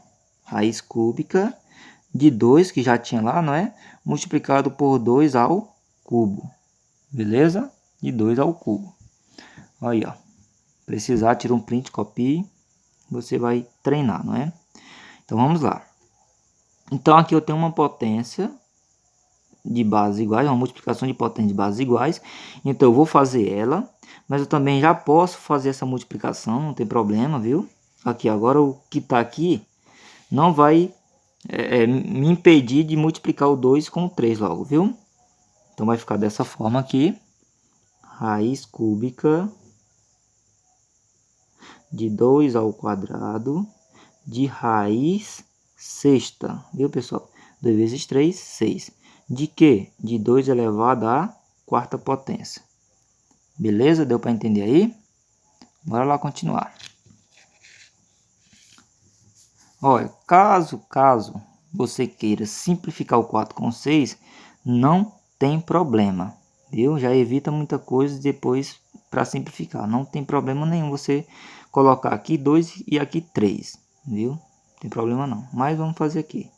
Raiz cúbica de 2, que já tinha lá, não é? Multiplicado por 2 ao cubo. Beleza? De 2 ao cubo. Aí, ó. Precisar, tira um print, copie. Você vai treinar, não é? Então, vamos lá. Então, aqui eu tenho uma potência de bases iguais, uma multiplicação de potência de bases iguais. Então eu vou fazer ela, mas eu também já posso fazer essa multiplicação, não tem problema, viu? Aqui agora o que está aqui não vai me impedir de multiplicar o 2 com o 3 logo, viu? Então vai ficar dessa forma aqui. Raiz cúbica de 2 ao quadrado de raiz sexta, viu, pessoal? 2 vezes 3, 6. De que? De 2 elevado à quarta potência. Beleza? Deu para entender aí? Bora lá continuar. Olha, caso você queira simplificar o 4 com 6, não tem problema, viu? Já evita muita coisa depois para simplificar. Não tem problema nenhum você colocar aqui 2 e aqui 3, viu? Não tem problema não. Mas vamos fazer aqui.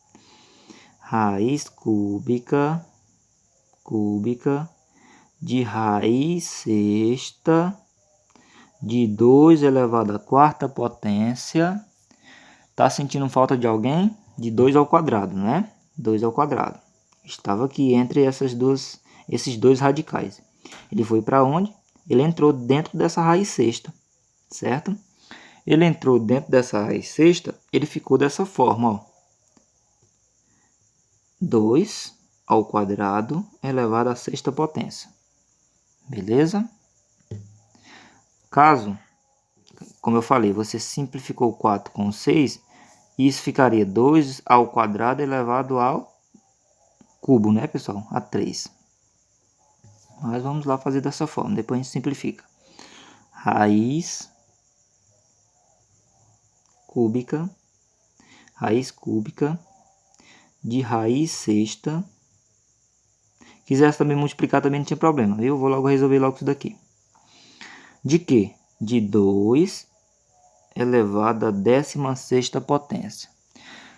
Raiz cúbica de raiz sexta de 2 elevado à quarta potência. Tá sentindo falta de alguém? De 2 ao quadrado, né? 2 ao quadrado. Estava aqui entre esses dois radicais. Ele foi para onde? Ele entrou dentro dessa raiz sexta, certo? Ele entrou dentro dessa raiz sexta, ele ficou dessa forma, ó. 2 ao quadrado elevado à sexta potência. Beleza? Caso, como eu falei, você simplificou 4 com 6, isso ficaria 2 ao quadrado elevado ao cubo, né, pessoal? A 3. Mas vamos lá fazer dessa forma, depois a gente simplifica. Raiz cúbica de raiz sexta. Quisesse também multiplicar, também não tinha problema, viu? Eu vou logo resolver logo isso daqui. de quê? De 2 elevado à 16ª potência.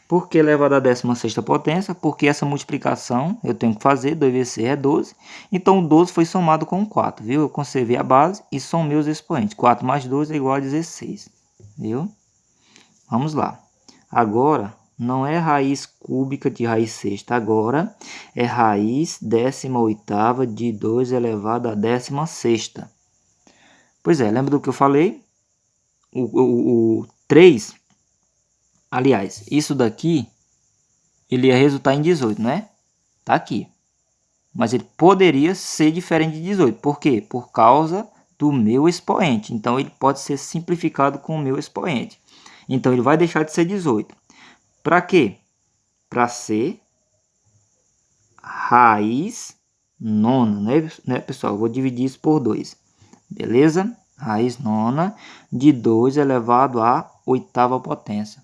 Por que elevado à 16ª potência? Porque essa multiplicação eu tenho que fazer, 2 vezes 6 é 12. Então, o 12 foi somado com 4, viu? Eu conservei a base e somei os expoentes. 4 mais 12 é igual a 16, viu? Vamos lá. Agora, não é raiz cúbica de raiz sexta. Agora, é raiz 18ª de 2 elevado à 16ª. Pois é, lembra do que eu falei? O 3, aliás, isso daqui, ele ia resultar em 18, né? Tá aqui. Mas ele poderia ser diferente de 18. Por quê? Por causa do meu expoente. Então, ele pode ser simplificado com o meu expoente. Então, ele vai deixar de ser 18. Para quê? Para ser raiz nona, né, pessoal? Eu vou dividir isso por 2. Beleza? Raiz nona de 2 elevado à 8ª potência.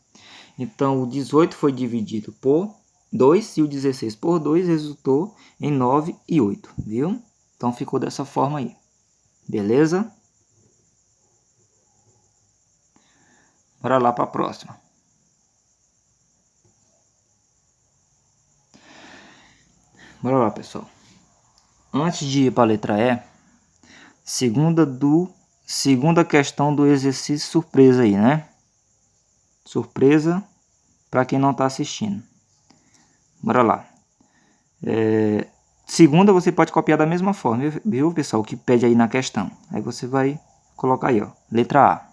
Então, o 18 foi dividido por 2 e o 16 por 2 resultou em 9 e 8, viu? Então, ficou dessa forma aí. Beleza? Bora lá para a próxima. Bora lá, pessoal. Antes de ir para a letra E, segunda questão do exercício surpresa aí, né? Surpresa para quem não está assistindo. Bora lá. Segunda você pode copiar da mesma forma, viu, pessoal? O que pede aí na questão. Aí você vai colocar aí, ó. Letra A.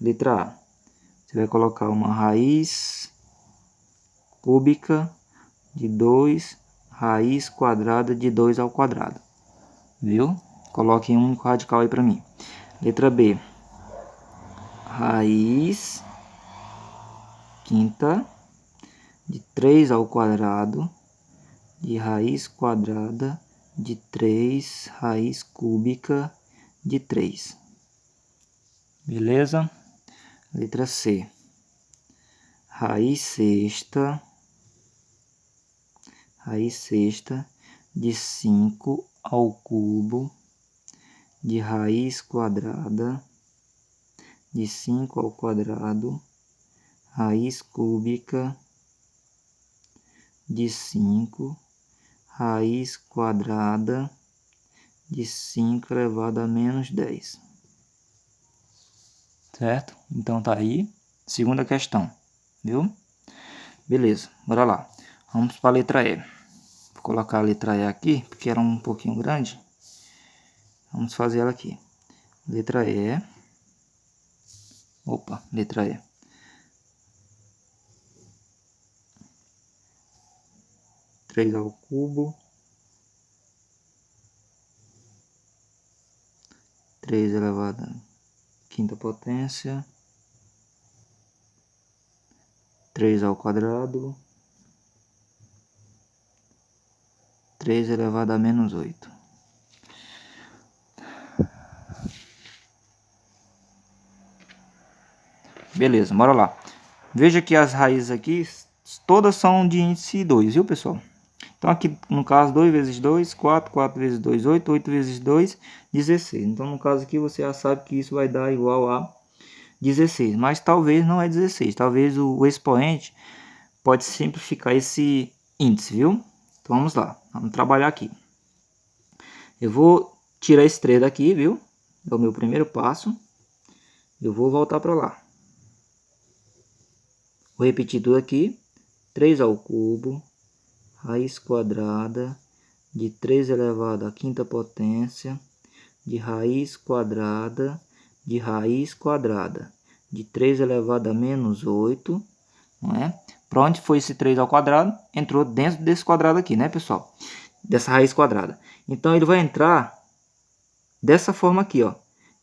Letra A. Você vai colocar uma raiz cúbica de 2 raiz quadrada de 2 ao quadrado. Viu? Coloque um único radical aí para mim. Letra B. Raiz quinta de 3 ao quadrado de raiz quadrada de 3 raiz cúbica de 3. Beleza? Letra C. Raiz sexta de 5 ao cubo de raiz quadrada de 5 ao quadrado raiz cúbica de 5 raiz quadrada de 5 elevado a menos 10. Certo? Então tá aí. Segunda questão. Viu? Beleza, bora lá. Vamos para a letra E. Vou colocar a letra E aqui, porque era um pouquinho grande. Vamos fazer ela aqui. Letra E. Opa, letra E. Três ao cubo. 3 elevado à quinta potência. 3 ao quadrado. 3 elevado a menos 8. Beleza, bora lá. Veja que as raízes aqui, todas são de índice 2, viu, pessoal? Então, aqui, no caso, 2 vezes 2, 4, 4 vezes 2, 8, 8 vezes 2, 16. Então, no caso aqui, você já sabe que isso vai dar igual a 16. Mas talvez não é 16. Talvez o expoente pode simplificar esse índice, viu? Então, vamos lá. Vamos trabalhar aqui. Eu vou tirar esse 3 daqui, viu? É o meu primeiro passo. Eu vou voltar para lá. Vou repetir tudo aqui. 3 ao cubo, raiz quadrada de 3 elevado à quinta potência, de raiz quadrada de 3 elevado a menos 8, não é? Para onde foi esse 3 ao quadrado? Entrou dentro desse quadrado aqui, né, pessoal? Dessa raiz quadrada. Então, ele vai entrar dessa forma aqui, ó.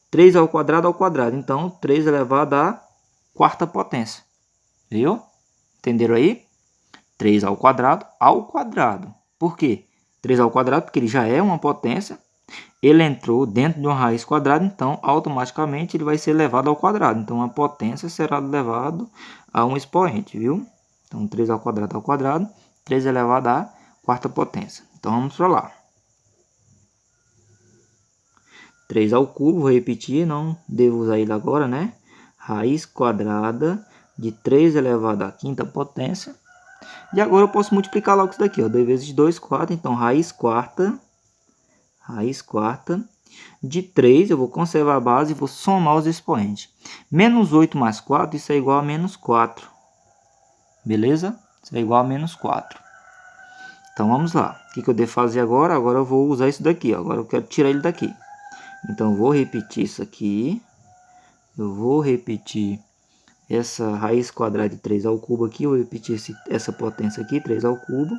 3 ao quadrado ao quadrado. Então, 3 elevado à quarta potência. Viu? Entenderam aí? 3 ao quadrado ao quadrado. Por quê? 3 ao quadrado porque ele já é uma potência. Ele entrou dentro de uma raiz quadrada, então automaticamente ele vai ser elevado ao quadrado. Então a potência será elevado a um expoente, viu? Então 3 ao quadrado, 3 elevado à quarta potência. Então vamos para lá. 3 ao cubo, vou repetir, não devo usar ele agora, né? Raiz quadrada de 3 elevado à quinta potência. E agora eu posso multiplicar logo isso daqui, ó. 2 vezes 2, 4. Então, raiz quarta de 3. Eu vou conservar a base e vou somar os expoentes. Menos 8 mais 4, isso é igual a menos 4. Beleza? Isso é igual a menos 4. Então, vamos lá. O que eu devo fazer agora? Agora eu vou usar isso daqui, ó. Agora eu quero tirar ele daqui. Então, eu vou repetir isso aqui. Eu vou repetir essa raiz quadrada de 3 ao cubo aqui. Eu vou repetir essa potência aqui, 3 ao cubo.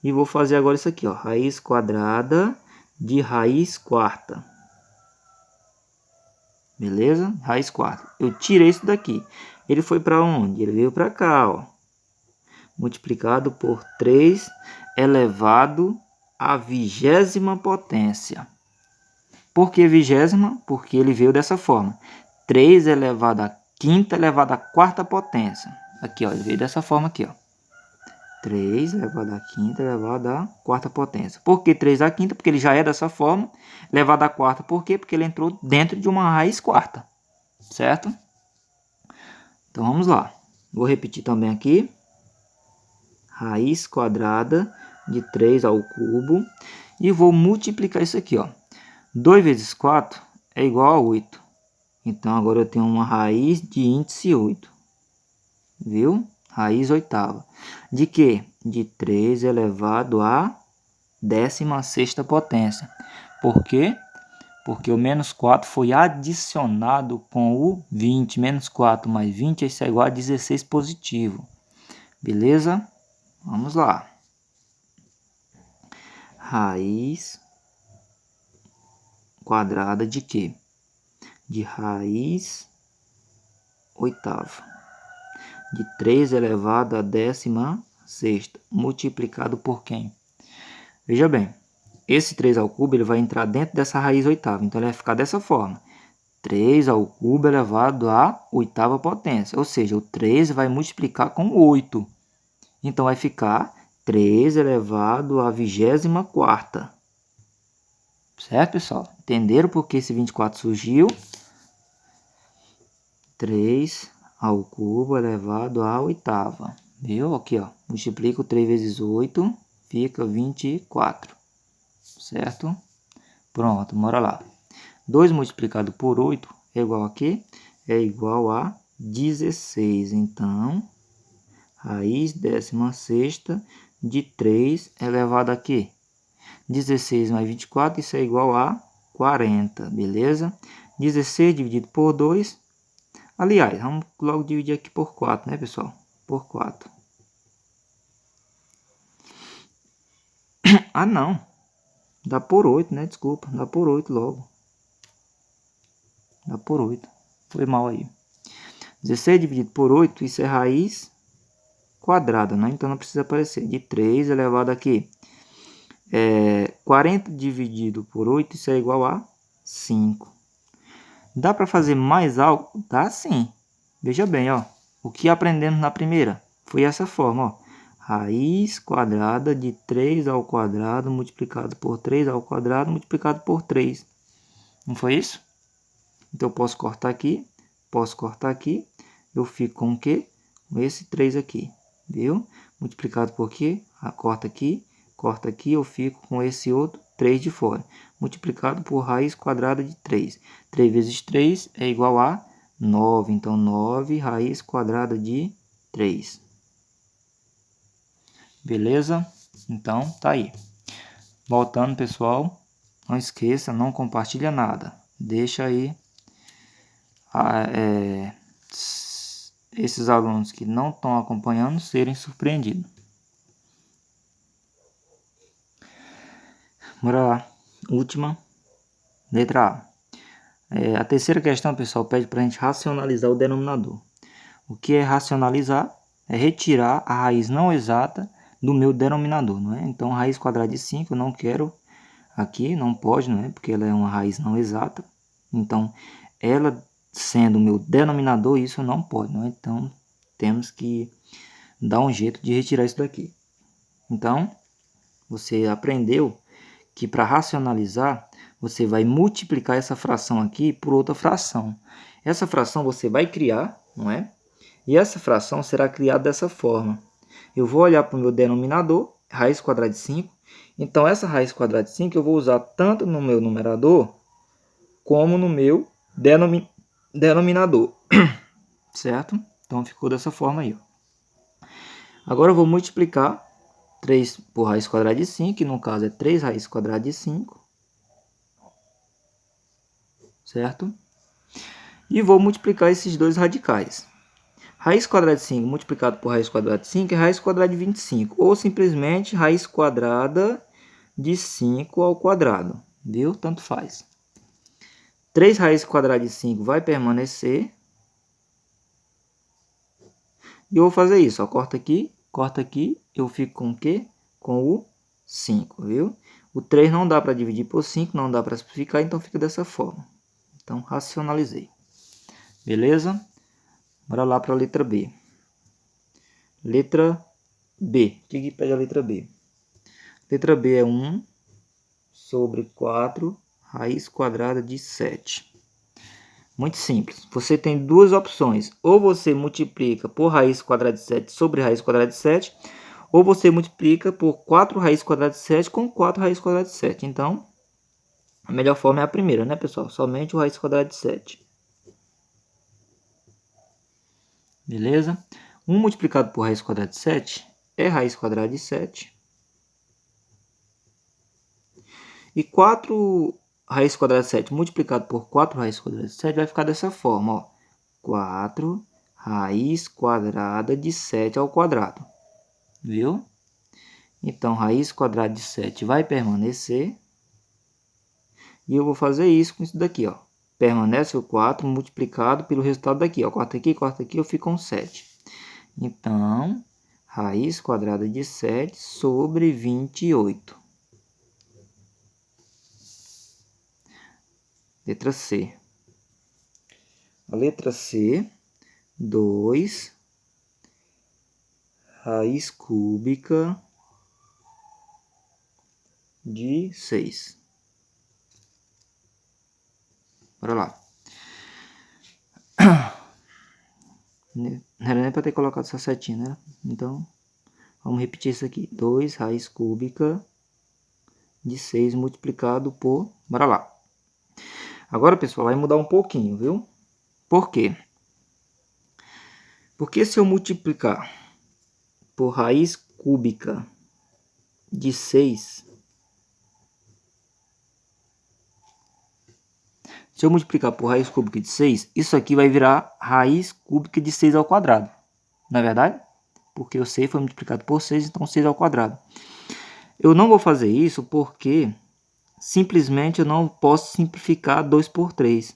E vou fazer agora isso aqui, ó. Raiz quadrada de raiz quarta. Beleza? Raiz quarta. Eu tirei isso daqui. Ele foi para onde? Ele veio para cá, ó. Multiplicado por 3 elevado à 20ª potência. Por que 20ª? Porque ele veio dessa forma. 3 elevado à quinta elevado à quarta potência. Aqui, ó. Ele veio dessa forma aqui, ó. 3 elevado à quinta elevado à quarta potência. Por que 3 à quinta? Porque ele já é dessa forma. Elevado à quarta, por quê? Porque ele entrou dentro de uma raiz quarta. Certo? Então, vamos lá. Vou repetir também aqui. Raiz quadrada de 3 ao cubo. E vou multiplicar isso aqui, ó. 2 vezes 4 é igual a 8. Então, agora eu tenho uma raiz de índice 8. Viu? Raiz oitava. De quê? De 3 elevado à 16ª potência. Por quê? Porque o menos 4 foi adicionado com o 20. Menos 4 mais 20, isso é igual a 16 positivo. Beleza? Vamos lá. Raiz quadrada de quê? De raiz oitava. De 3 elevado à 16ª. Multiplicado por quem? Veja bem. Esse 3 ao cubo ele vai entrar dentro dessa raiz oitava. Então, ele vai ficar dessa forma. 3 ao cubo elevado à 8ª potência. Ou seja, o 3 vai multiplicar com 8. Então, vai ficar 3 elevado à 24ª. Certo, pessoal? Entenderam por que esse 24 surgiu? 3 ao cubo elevado à 8ª. Viu? Aqui, ó. Multiplico 3 vezes 8, fica 24. Certo? Pronto, bora lá. 2 multiplicado por 8 é igual a quê? É igual a 16. Então, raiz 16ª de 3 elevado a quê? 16 mais 24, isso é igual a 40, beleza? 16 dividido por 2. Aliás, vamos logo dividir aqui por 4, né, pessoal? Por 4. Ah, não. Dá por 8, né? Desculpa, dá por 8 logo. Dá por 8. Foi mal aí. 16 dividido por 8, isso é raiz quadrada, né? Então não precisa aparecer. De 3 elevado a quê? 40 dividido por 8, isso é igual a 5. Dá para fazer mais algo? Dá sim. Veja bem, ó. O que aprendemos na primeira foi essa forma, ó. Raiz quadrada de 3 ao quadrado multiplicado por 3 ao quadrado multiplicado por 3. Não foi isso? Então, eu posso cortar aqui. Posso cortar aqui. Eu fico com o quê? Com esse 3 aqui. Viu? Multiplicado por quê? Corta aqui. Corta aqui. Eu fico com esse outro 3 de fora. Multiplicado por raiz quadrada de 3. 3 vezes 3 é igual a 9. Então, 9 raiz quadrada de 3. Beleza? Então, tá aí. Voltando, pessoal. Não esqueça, não compartilha nada. Deixa aí esses alunos que não estão acompanhando serem surpreendidos. Bora lá. Última. Letra A. A terceira questão, pessoal, pede para a gente racionalizar o denominador. O que é racionalizar? É retirar a raiz não exata do meu denominador, não é? Então, raiz quadrada de 5 eu não quero aqui, não pode, não é? Porque ela é uma raiz não exata. Então, ela sendo o meu denominador, isso não pode, não é? Então, temos que dar um jeito de retirar isso daqui. Então, você aprendeu que para racionalizar, você vai multiplicar essa fração aqui por outra fração. Essa fração você vai criar, não é? E essa fração será criada dessa forma. Eu vou olhar para o meu denominador, raiz quadrada de 5. Então, essa raiz quadrada de 5 eu vou usar tanto no meu numerador como no meu denominador. Certo? Então, ficou dessa forma aí. Agora, eu vou multiplicar 3 por raiz quadrada de 5, que no caso é 3 raiz quadrada de 5. Certo? E vou multiplicar esses dois radicais. Raiz quadrada de 5 multiplicado por raiz quadrada de 5 é raiz quadrada de 25. Ou simplesmente raiz quadrada de 5 ao quadrado. Viu? Tanto faz. 3 raiz quadrada de 5 vai permanecer. E eu vou fazer isso. Ó, corta aqui. Eu fico com o quê? Com o 5, viu? O 3 não dá para dividir por 5, não dá para simplificar, então fica dessa forma. Então, racionalizei. Beleza? Bora lá para a letra B. Letra B. O que pede a letra B? Letra B é 1 sobre 4 raiz quadrada de 7. Muito simples. Você tem duas opções. Ou você multiplica por raiz quadrada de 7 sobre raiz quadrada de 7. Ou você multiplica por 4 raiz quadrada de 7 com 4 raiz quadrada de 7. Então, a melhor forma é a primeira, né, pessoal? Somente o raiz quadrada de 7. Beleza? 1 multiplicado por raiz quadrada de 7 é raiz quadrada de 7. E 4 raiz quadrada de 7 multiplicado por 4 raiz quadrada de 7 vai ficar dessa forma, ó. 4 raiz quadrada de 7 ao quadrado. Viu? Então, raiz quadrada de 7 vai permanecer. E eu vou fazer isso com isso daqui, ó. Permanece o 4 multiplicado pelo resultado daqui, ó. Corta aqui, eu fico com 7. Então, raiz quadrada de 7 sobre 28. Letra C. A letra C, 2 raiz cúbica de 6. Bora lá. Não era nem para ter colocado essa setinha, né? Então, vamos repetir isso aqui. 2 raiz cúbica de 6 multiplicado por... Bora lá. Agora, pessoal, vai mudar um pouquinho, viu? Por quê? Porque se eu multiplicar por raiz cúbica de 6... Se eu multiplicar por raiz cúbica de 6, isso aqui vai virar raiz cúbica de 6 ao quadrado. Não é verdade? Porque o 6 foi multiplicado por 6, então 6 ao quadrado. Eu não vou fazer isso porque simplesmente eu não posso simplificar 2 por 3.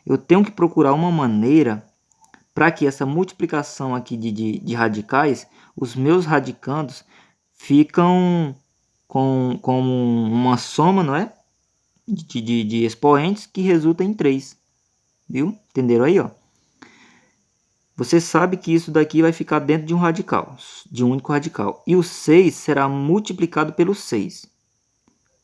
Eu tenho que procurar uma maneira para que essa multiplicação aqui de radicais, os meus radicandos ficam com uma soma, não é? De expoentes que resulta em 3. Viu? Entenderam aí, ó? Você sabe que isso daqui vai ficar dentro de um radical, de um único radical. E o 6 será multiplicado pelo 6.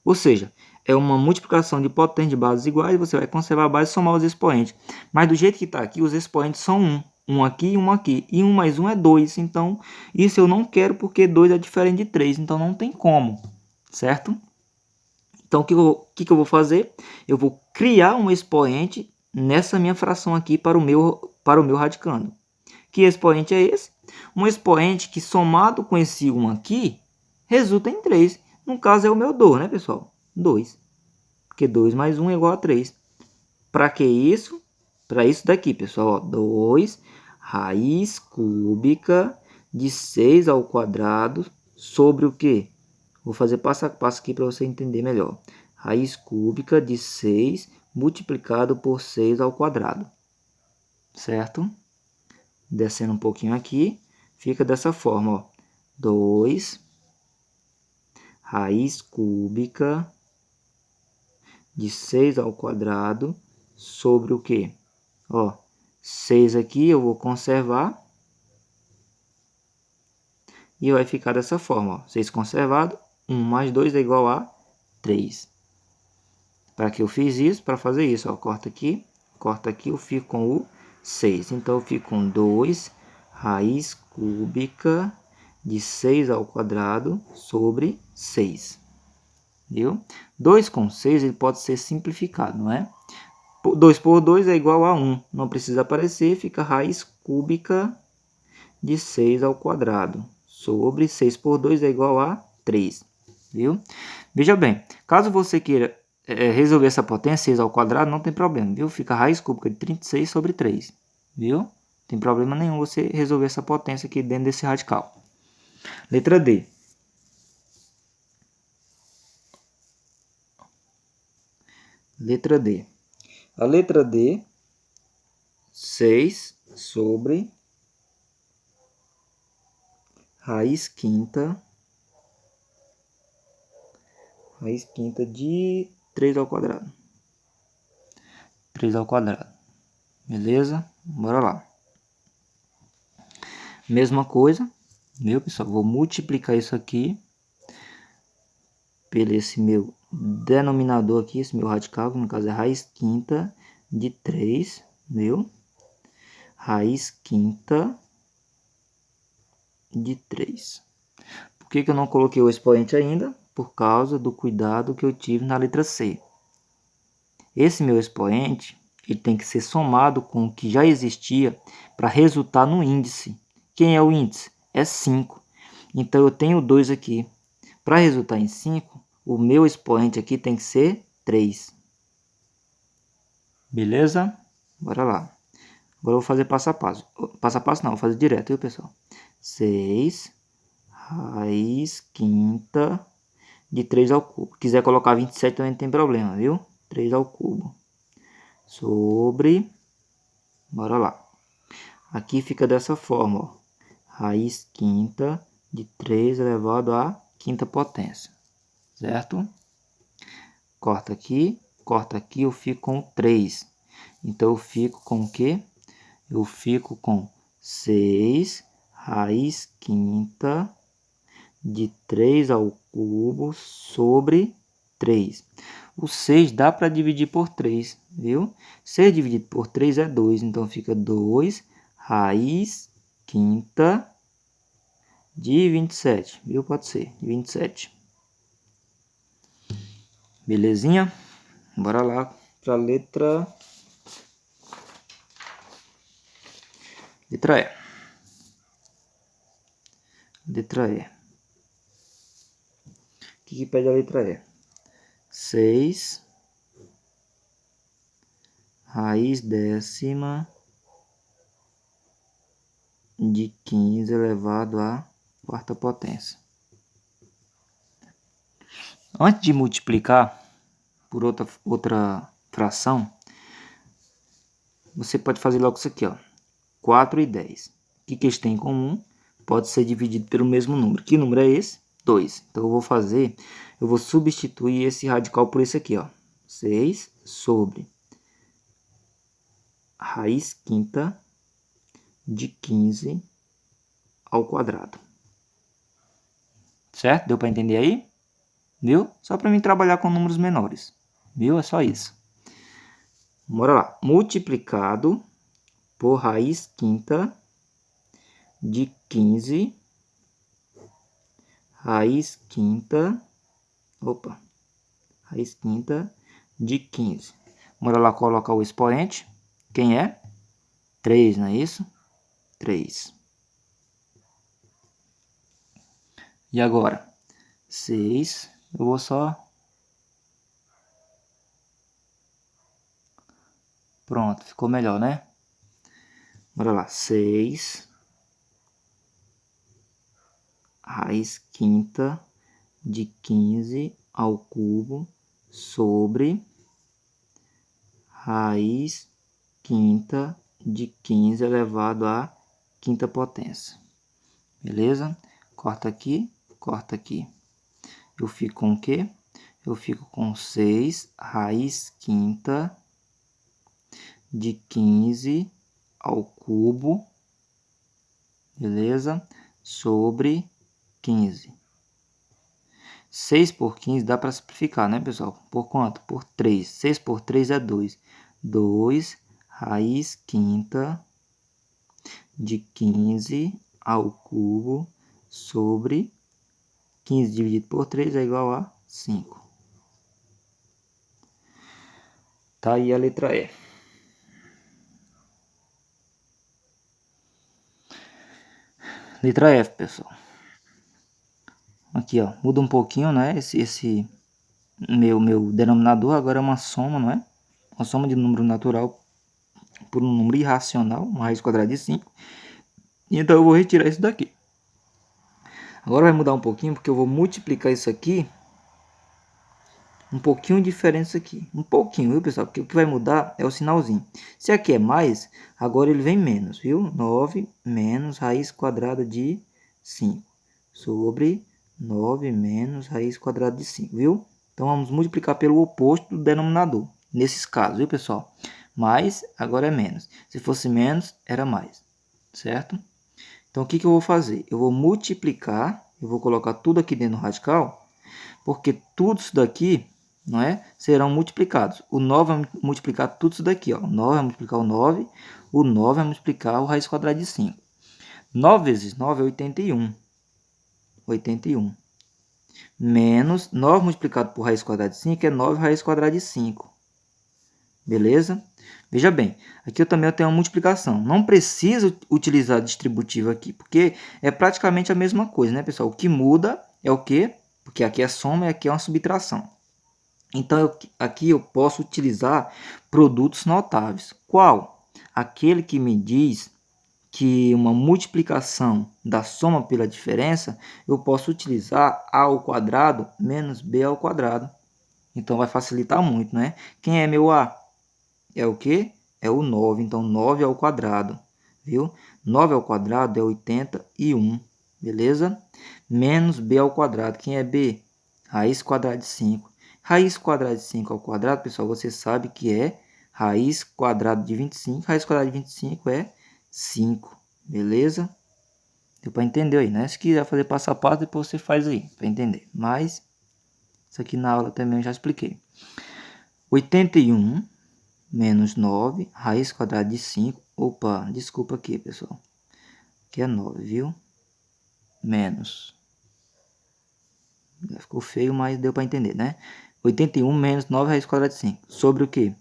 Ou seja, é uma multiplicação de potentes de bases iguais, você vai conservar a base e somar os expoentes. Mas do jeito que está aqui, os expoentes são 1. Um aqui e um aqui. E 1 mais 1 é 2. Então, isso eu não quero porque 2 é diferente de 3. Então, não tem como. Certo? Então, o que eu vou fazer? Eu vou criar um expoente nessa minha fração aqui para o meu radicando. Que expoente é esse? Um expoente que somado com esse 1 aqui, resulta em 3. No caso é o meu 2, né, pessoal? 2. Porque 2 mais 1 é igual a 3. Para que isso? Para isso daqui, pessoal. Ó, 2 raiz cúbica de 6 ao quadrado sobre o quê? Vou fazer passo a passo aqui para você entender melhor. Raiz cúbica de 6 multiplicado por 6 ao quadrado. Certo? Descendo um pouquinho aqui, fica dessa forma, ó. 2 raiz cúbica de 6 ao quadrado sobre o quê? Ó, 6 aqui eu vou conservar. E vai ficar dessa forma, ó. 6 conservado, 1 mais 2 é igual a 3. Para que eu fiz isso? Para fazer isso, ó, corta aqui, eu fico com o 6. Então, eu fico com 2 raiz cúbica de 6 ao quadrado sobre 6. Viu? 2 com 6 ele pode ser simplificado, não é? 2 por 2 é igual a 1. Não precisa aparecer, fica raiz cúbica de 6 ao quadrado sobre 6 por 2 é igual a 3. Viu? Veja bem, caso você queira resolver essa potência, 6 ao quadrado, não tem problema, viu? Fica raiz cúbica de 36 sobre 3, viu? Não tem problema nenhum você resolver essa potência aqui dentro desse radical. Letra D. Letra D. A letra D, 6 sobre raiz quinta de 3 ao quadrado. 3 ao quadrado. Beleza? Bora lá. Mesma coisa, viu, pessoal? Vou multiplicar isso aqui pelo esse meu denominador aqui, esse meu radical, que no caso é raiz quinta de 3, viu? Raiz quinta de 3. Por que eu não coloquei o expoente ainda? Por causa do cuidado que eu tive na letra C. Esse meu expoente ele tem que ser somado com o que já existia para resultar no índice. Quem é o índice? É 5. Então, eu tenho 2 aqui. Para resultar em 5, o meu expoente aqui tem que ser 3. Beleza? Bora lá. Agora eu vou fazer passo a passo. Passo a passo não, vou fazer direto, viu, pessoal? 6 raiz quinta de 3 ao cubo. Quiser colocar 27 também não tem problema, viu? 3 ao cubo. Sobre... Bora lá. Aqui fica dessa forma, ó. Raiz quinta de 3 elevado à quinta potência. Certo? Corta aqui, eu fico com 3. Então, eu fico com o quê? Eu fico com 6 raiz quinta de 3 ao cubo sobre 3. O 6 dá para dividir por 3, viu? 6 dividido por 3 é 2, então fica 2 raiz quinta de 27, viu? Pode ser, 27. Belezinha? Bora lá para a letra E. Letra E. O que pede a letra E? 6 raiz décima de 15 elevado à quarta potência. Antes de multiplicar por outra fração, você pode fazer logo isso aqui, ó. 4 e 10. O que eles têm em comum? Pode ser dividido pelo mesmo número. Que número é esse? 2. Então, eu vou substituir esse radical por esse aqui, ó. 6 sobre raiz quinta de 15 ao quadrado. Certo? Deu para entender aí? Viu? Só para mim trabalhar com números menores. Viu? É só isso. Bora lá. Multiplicado por raiz quinta de 15, raiz quinta de 15. Bora lá colocar o expoente. Quem é? 3, não é isso? 3. E agora? 6. Eu vou só... Pronto, ficou melhor, né? Bora lá. 6 raiz quinta de 15 ao cubo sobre raiz quinta de 15 elevado à quinta potência. Beleza? Corta aqui, corta aqui. Eu fico com o quê? Eu fico com 6 raiz quinta de 15 ao cubo, beleza? Sobre 15. 6 por 15 dá para simplificar, né, pessoal? Por quanto? Por 3. 6 por 3 é 2. 2 raiz quinta de 15 ao cubo sobre 15 dividido por 3 é igual a 5. Tá aí a letra E. Letra F, pessoal. Aqui, ó, muda um pouquinho, né? Esse meu denominador agora é uma soma, não é? Uma soma de número natural por um número irracional, uma raiz quadrada de 5. Então eu vou retirar isso daqui. Agora vai mudar um pouquinho, porque eu vou multiplicar isso aqui um pouquinho diferente isso aqui. Um pouquinho, viu, pessoal? Porque o que vai mudar é o sinalzinho. Se aqui é mais, agora ele vem menos, viu? 9 menos raiz quadrada de 5 sobre 9 menos raiz quadrada de 5, viu? Então, vamos multiplicar pelo oposto do denominador. Nesses casos, viu, pessoal? Mais, agora é menos. Se fosse menos, era mais, certo? Então, o que eu vou fazer? Eu vou multiplicar, eu vou colocar tudo aqui dentro do radical, porque tudo isso daqui, não é, serão multiplicados. O 9 vai multiplicar tudo isso daqui, ó. O 9 vai multiplicar o 9, o 9 vai multiplicar o raiz quadrada de 5. 9 vezes 9 é 81. 81. Menos 9 multiplicado por raiz quadrada de 5 é 9 raiz quadrada de 5. Beleza? Veja bem, aqui eu também tenho uma multiplicação. Não preciso utilizar distributivo aqui, porque é praticamente a mesma coisa, né, pessoal? O que muda é o quê? Porque aqui é soma e aqui é uma subtração. Então, aqui eu posso utilizar produtos notáveis. Qual? Aquele que me diz que uma multiplicação da soma pela diferença, eu posso utilizar a ao quadrado menos b ao quadrado. Então, vai facilitar muito, né? Quem é meu a? É o quê? É o 9. Então, 9 ao quadrado, viu? 9 ao quadrado é 81, beleza? Menos b ao quadrado. Quem é b? Raiz quadrada de 5. Raiz quadrada de 5 ao quadrado, pessoal, você sabe que é raiz quadrada de 25. Raiz quadrada de 25 é 5, beleza? Deu para entender aí, né? Se quiser fazer passo a passo, depois você faz aí, para entender. Mas, isso aqui na aula também eu já expliquei. 81 menos 9, raiz quadrada de 5. Opa, desculpa aqui, pessoal. Aqui é 9, viu? Menos. Ficou feio, mas deu para entender, né? 81 menos 9 raiz quadrada de 5. Sobre o quê?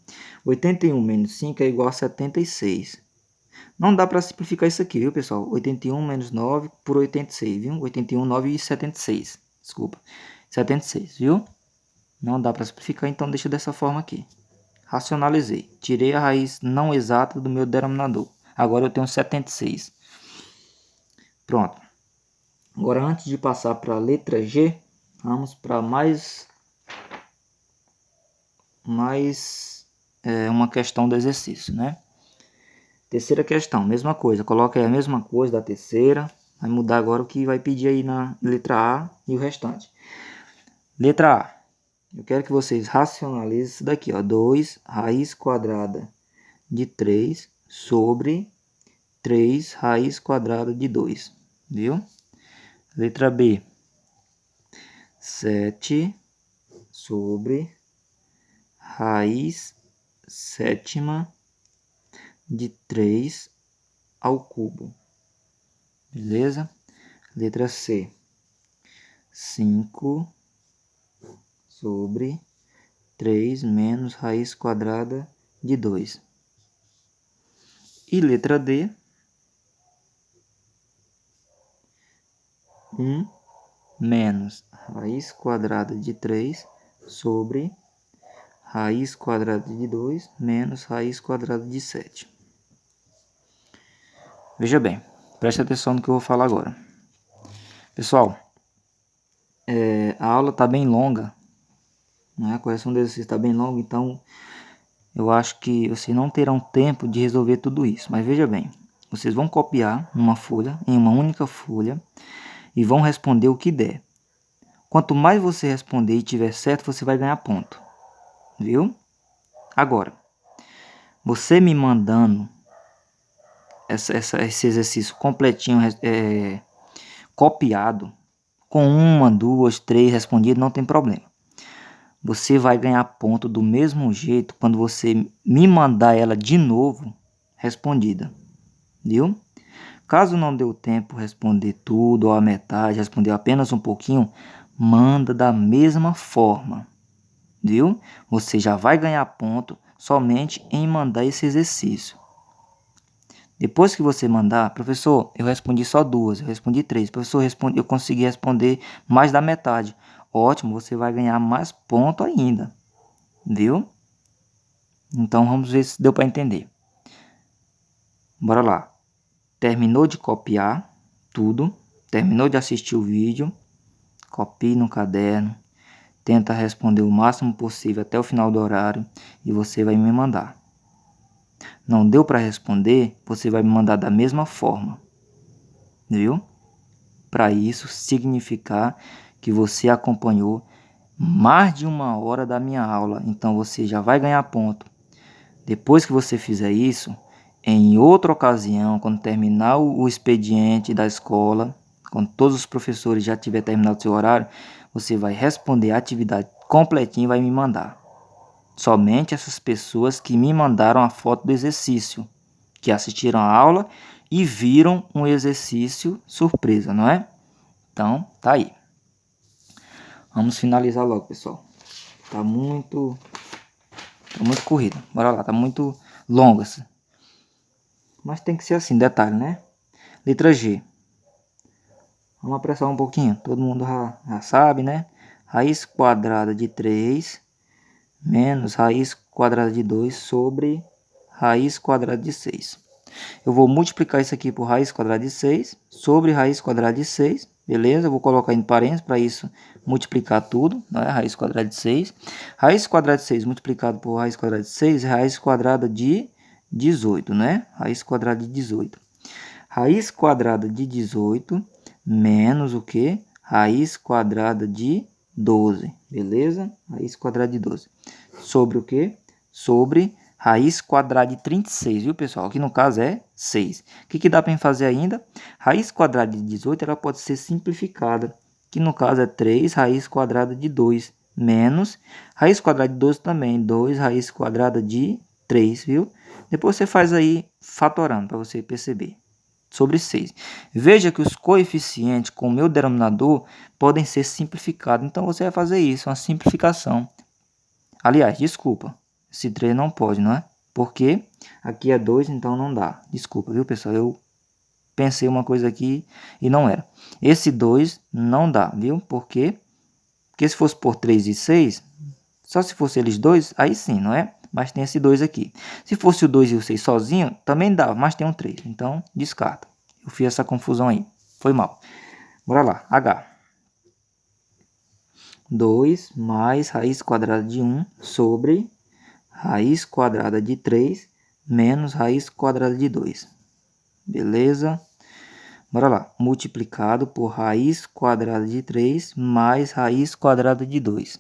81 menos 5 é igual a 76. Não dá para simplificar isso aqui, viu, pessoal? 81 menos 9 por 86, viu? 81, 9 e 76. Desculpa. 76, viu? Não dá para simplificar, então deixa dessa forma aqui. Racionalizei. Tirei a raiz não exata do meu denominador. Agora eu tenho 76. Pronto. Agora, antes de passar para a letra G, vamos para mais uma questão do exercício, né? Terceira questão, mesma coisa. Coloca aí a mesma coisa da terceira. Vai mudar agora o que vai pedir aí na letra A e o restante. Letra A. Eu quero que vocês racionalizem isso daqui, ó. 2 raiz quadrada de 3 sobre 3 raiz quadrada de 2. Viu? Letra B. 7 sobre raiz sétima de 3 ao cubo. Beleza? Letra C. 5 sobre 3 menos raiz quadrada de 2. E letra D. 1 menos raiz quadrada de 3 sobre raiz quadrada de 2 menos raiz quadrada de 7. Veja bem, preste atenção no que eu vou falar agora. Pessoal, a aula está bem longa, né? A correção do exercício está bem longa, então eu acho que vocês não terão tempo de resolver tudo isso. Mas veja bem, vocês vão copiar uma folha, em uma única folha, e vão responder o que der. Quanto mais você responder e tiver certo, você vai ganhar ponto. Viu? Agora, você me mandando esse exercício completinho, copiado, com uma, duas, três respondidas, não tem problema. Você vai ganhar ponto do mesmo jeito quando você me mandar ela de novo respondida, viu? Caso não deu tempo responder tudo ou a metade, respondeu apenas um pouquinho, manda da mesma forma, viu? Você já vai ganhar ponto somente em mandar esse exercício. Depois que você mandar, professor, eu respondi só duas, eu respondi três. Professor, eu consegui responder mais da metade. Ótimo, você vai ganhar mais ponto ainda, viu? Então vamos ver se deu para entender. Bora lá. Terminou de copiar tudo, terminou de assistir o vídeo, copie no caderno, tenta responder o máximo possível até o final do horário e você vai me mandar. Não deu para responder, você vai me mandar da mesma forma, viu? Para isso significar que você acompanhou mais de 1 hora da minha aula, então você já vai ganhar ponto. Depois que você fizer isso, em outra ocasião, quando terminar o expediente da escola, quando todos os professores já tiverem terminado o seu horário, você vai responder a atividade completinha e vai me mandar. Somente essas pessoas que me mandaram a foto do exercício, que assistiram a aula e viram um exercício surpresa, não é? Então, tá aí. Vamos finalizar logo, pessoal. Tá muito corrido. Bora lá, tá muito longa. Mas tem que ser assim, detalhe, né? Letra G. Vamos apressar um pouquinho. Todo mundo já sabe, né? Raiz quadrada de 3 menos raiz quadrada de 2 sobre raiz quadrada de 6. Eu vou multiplicar isso aqui por raiz quadrada de 6 sobre raiz quadrada de 6. Beleza? Eu vou colocar em parênteses para isso multiplicar tudo. Né? Raiz quadrada de 6. Raiz quadrada de 6 multiplicado por raiz quadrada de 6 é raiz quadrada de 18, né? Raiz quadrada de 18. Raiz quadrada de 18 menos o que? Raiz quadrada de 12. Beleza? Raiz quadrada de 12. Sobre o que? Sobre raiz quadrada de 36, viu, pessoal? Aqui no caso é 6. O que dá para fazer ainda? Raiz quadrada de 18 ela pode ser simplificada, que no caso é 3 raiz quadrada de 2 menos raiz quadrada de 12 também, 2 raiz quadrada de 3, viu? Depois você faz aí fatorando para você perceber. Sobre 6. Veja que os coeficientes com o meu denominador podem ser simplificados. Então você vai fazer isso, uma simplificação. Aliás, desculpa, esse 3 não pode, não é? Porque aqui é 2, então não dá. Desculpa, viu, pessoal? Eu pensei uma coisa aqui e não era. Esse 2 não dá, viu? Por quê? Porque se fosse por 3 e 6, só se fosse eles dois, aí sim, não é? Mas tem esse 2 aqui. Se fosse o 2 e o 6 sozinho, também dá, mas tem um 3. Então, descarta. Eu fiz essa confusão aí. Foi mal. Bora lá. H. 2 mais raiz quadrada de 1 sobre raiz quadrada de 3 menos raiz quadrada de 2. Beleza? Bora lá. Multiplicado por raiz quadrada de 3 mais raiz quadrada de 2.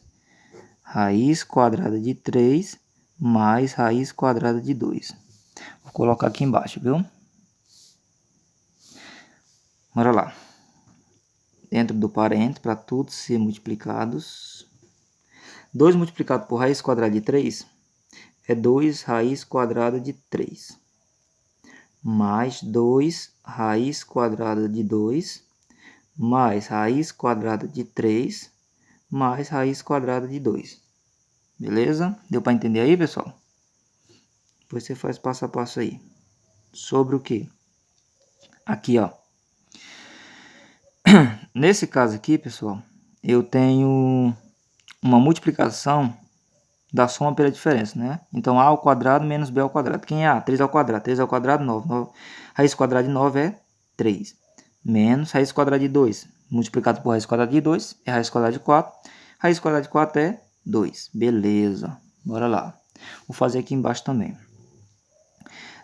Raiz quadrada de 3 mais raiz quadrada de 2. Vou colocar aqui embaixo, viu? Bora lá. Dentro do parênteses, para todos ser multiplicados. 2 multiplicado por raiz quadrada de 3 é 2 raiz quadrada de 3. Mais 2 raiz quadrada de 2. Mais raiz quadrada de 3. Mais raiz quadrada de 2. Beleza? Deu para entender aí, pessoal? Depois você faz passo a passo aí. Sobre o que? Aqui, ó. Nesse caso aqui, pessoal, eu tenho uma multiplicação da soma pela diferença, né? Então, a ao quadrado menos b ao quadrado. Quem é a? 3 ao quadrado. 3 ao quadrado, 9. Raiz quadrada de 9 é 3. Menos raiz quadrada de 2. Multiplicado por raiz quadrada de 2 é raiz quadrada de 4. Raiz quadrada de 4 é 2. Beleza. Bora lá. Vou fazer aqui embaixo também.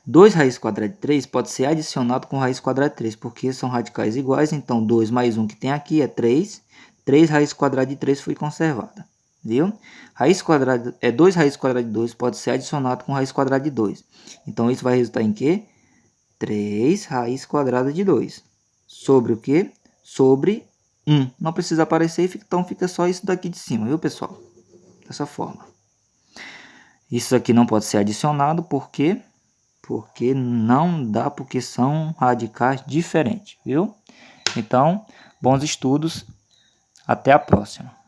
2 raiz quadrada de 3 pode ser adicionado com raiz quadrada de 3, porque são radicais iguais. Então, 2 mais 1 que tem aqui é 3. 3 raiz quadrada de 3 foi conservada. Viu? Raiz quadrada, 2 raiz quadrada de 2 pode ser adicionado com raiz quadrada de 2. Então, isso vai resultar em quê? 3 raiz quadrada de 2. Sobre o quê? Sobre 1 não precisa aparecer, então fica só isso daqui de cima, viu, pessoal? Dessa forma. Isso aqui não pode ser adicionado, por quê? Porque não dá, porque são radicais diferentes, viu? Então, bons estudos, até a próxima.